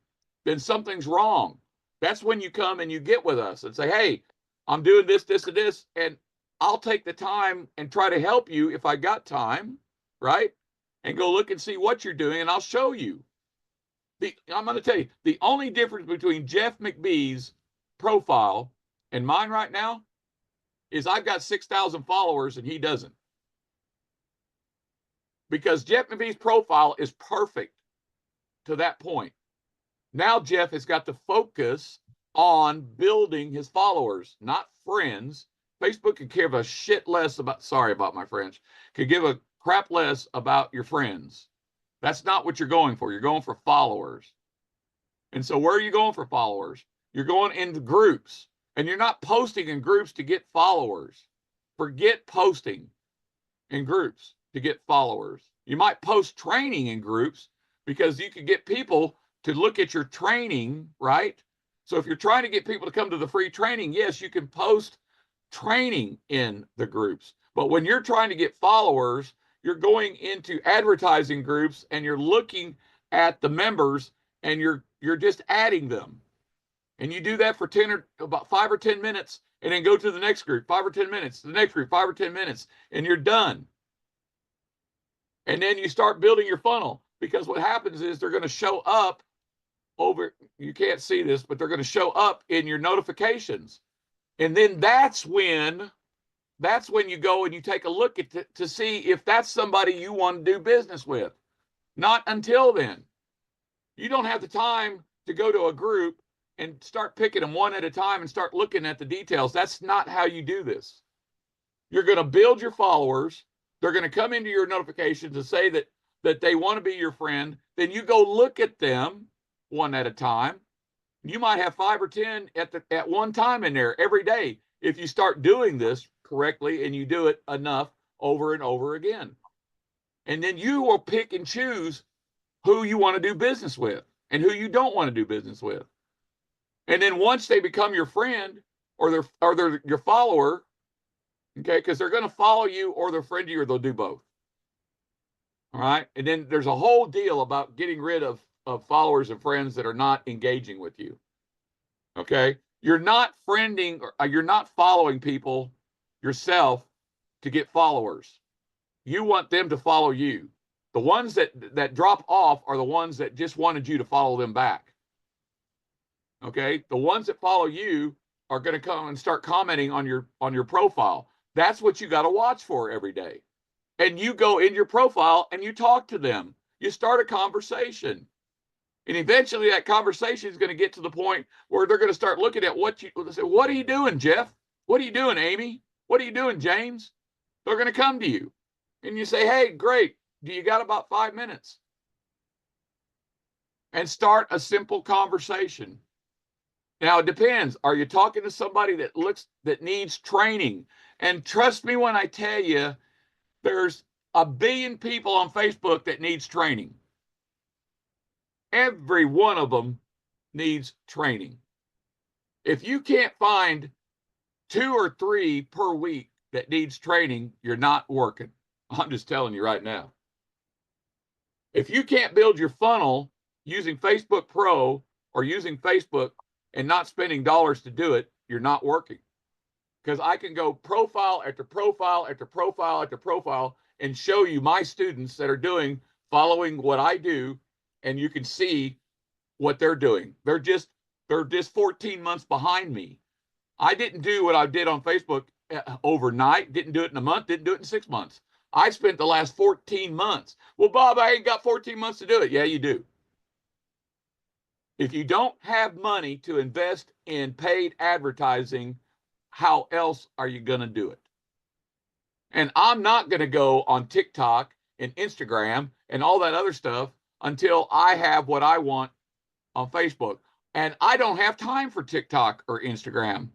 S2: then something's wrong. That's when you come and you get with us and say, hey, I'm doing this, this, and this, and I'll take the time and try to help you if I got time, right? And go look and see what you're doing, and I'll show you. I'm going to tell you, the only difference between Jeff McBee's profile and mine right now is I've got 6,000 followers and he doesn't. Because Jeff McBee's profile is perfect to that point. Now Jeff has got to focus on building his followers, not friends. Facebook could give a shit less about, sorry about my French, could give a crap less about your friends. That's not what you're going for. You're going for followers. And so where are you going for followers? You're going into groups, and you're not posting in groups to get followers. forget posting in groups to get followers. You might post training in groups because you could get people to look at your training, right? So if you're trying to get people to come to the free training, yes, you can post training in the groups. But when you're trying to get followers, you're going into advertising groups and you're looking at the members and you're just adding them. And you do that for about 5 or 10 minutes, and then go to the next group, 5 or 10 minutes, the next group, 5 or 10 minutes, and you're done. And then you start building your funnel, because what happens is they're going to show up over, you can't see this, but they're going to show up in your notifications. And then that's when you go and you take a look at to see if that's somebody you want to do business with. Not until then. You don't have the time to go to a group and start picking them one at a time and start looking at the details. That's not how you do this. You're going to build your followers. They're going to come into your notifications and say that they want to be your friend. Then you go look at them one at a time. You might have 5 or 10 at one time in there every day if you start doing this correctly and you do it enough over and over again. And then you will pick and choose who you want to do business with and who you don't want to do business with. And then once they become your friend or they're your follower, okay, because they're going to follow you or they're friend you or they'll do both. All right. And then there's a whole deal about getting rid of followers and friends that are not engaging with you. Okay. You're not friending or you're not following people yourself to get followers. You want them to follow you. The ones that drop off are the ones that just wanted you to follow them back. Okay, the ones that follow you are going to come and start commenting on your profile. That's what you got to watch for every day. And you go in your profile and you talk to them. You start a conversation. And eventually that conversation is going to get to the point where they're going to start looking at what are you doing, Jeff? What are you doing, Amy? What are you doing, James? They're going to come to you. And you say, hey, great. Do you got about 5 minutes? And start a simple conversation. Now, it depends. Are you talking to somebody that needs training? And trust me when I tell you, there's 1 billion people on Facebook that needs training. Every one of them needs training. If you can't find 2 or 3 per week that needs training, you're not working. I'm just telling you right now. If you can't build your funnel using Facebook Pro or using Facebook and not spending dollars to do it, you're not working. Because I can go profile after profile after profile after profile and show you my students that are following what I do, and you can see what they're doing. They're just 14 months behind me. I didn't do what I did on Facebook overnight, didn't do it in a month, didn't do it in 6 months. I spent the last 14 months. Well, Bob, I ain't got 14 months to do it. Yeah, you do. If you don't have money to invest in paid advertising, how else are you going to do it? And I'm not going to go on TikTok and Instagram and all that other stuff until I have what I want on Facebook. And I don't have time for TikTok or Instagram,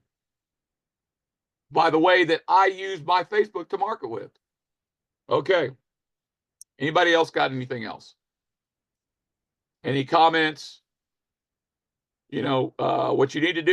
S2: by the way that I use my Facebook to market with. Okay. Anybody else got anything else? Any comments? What you need to do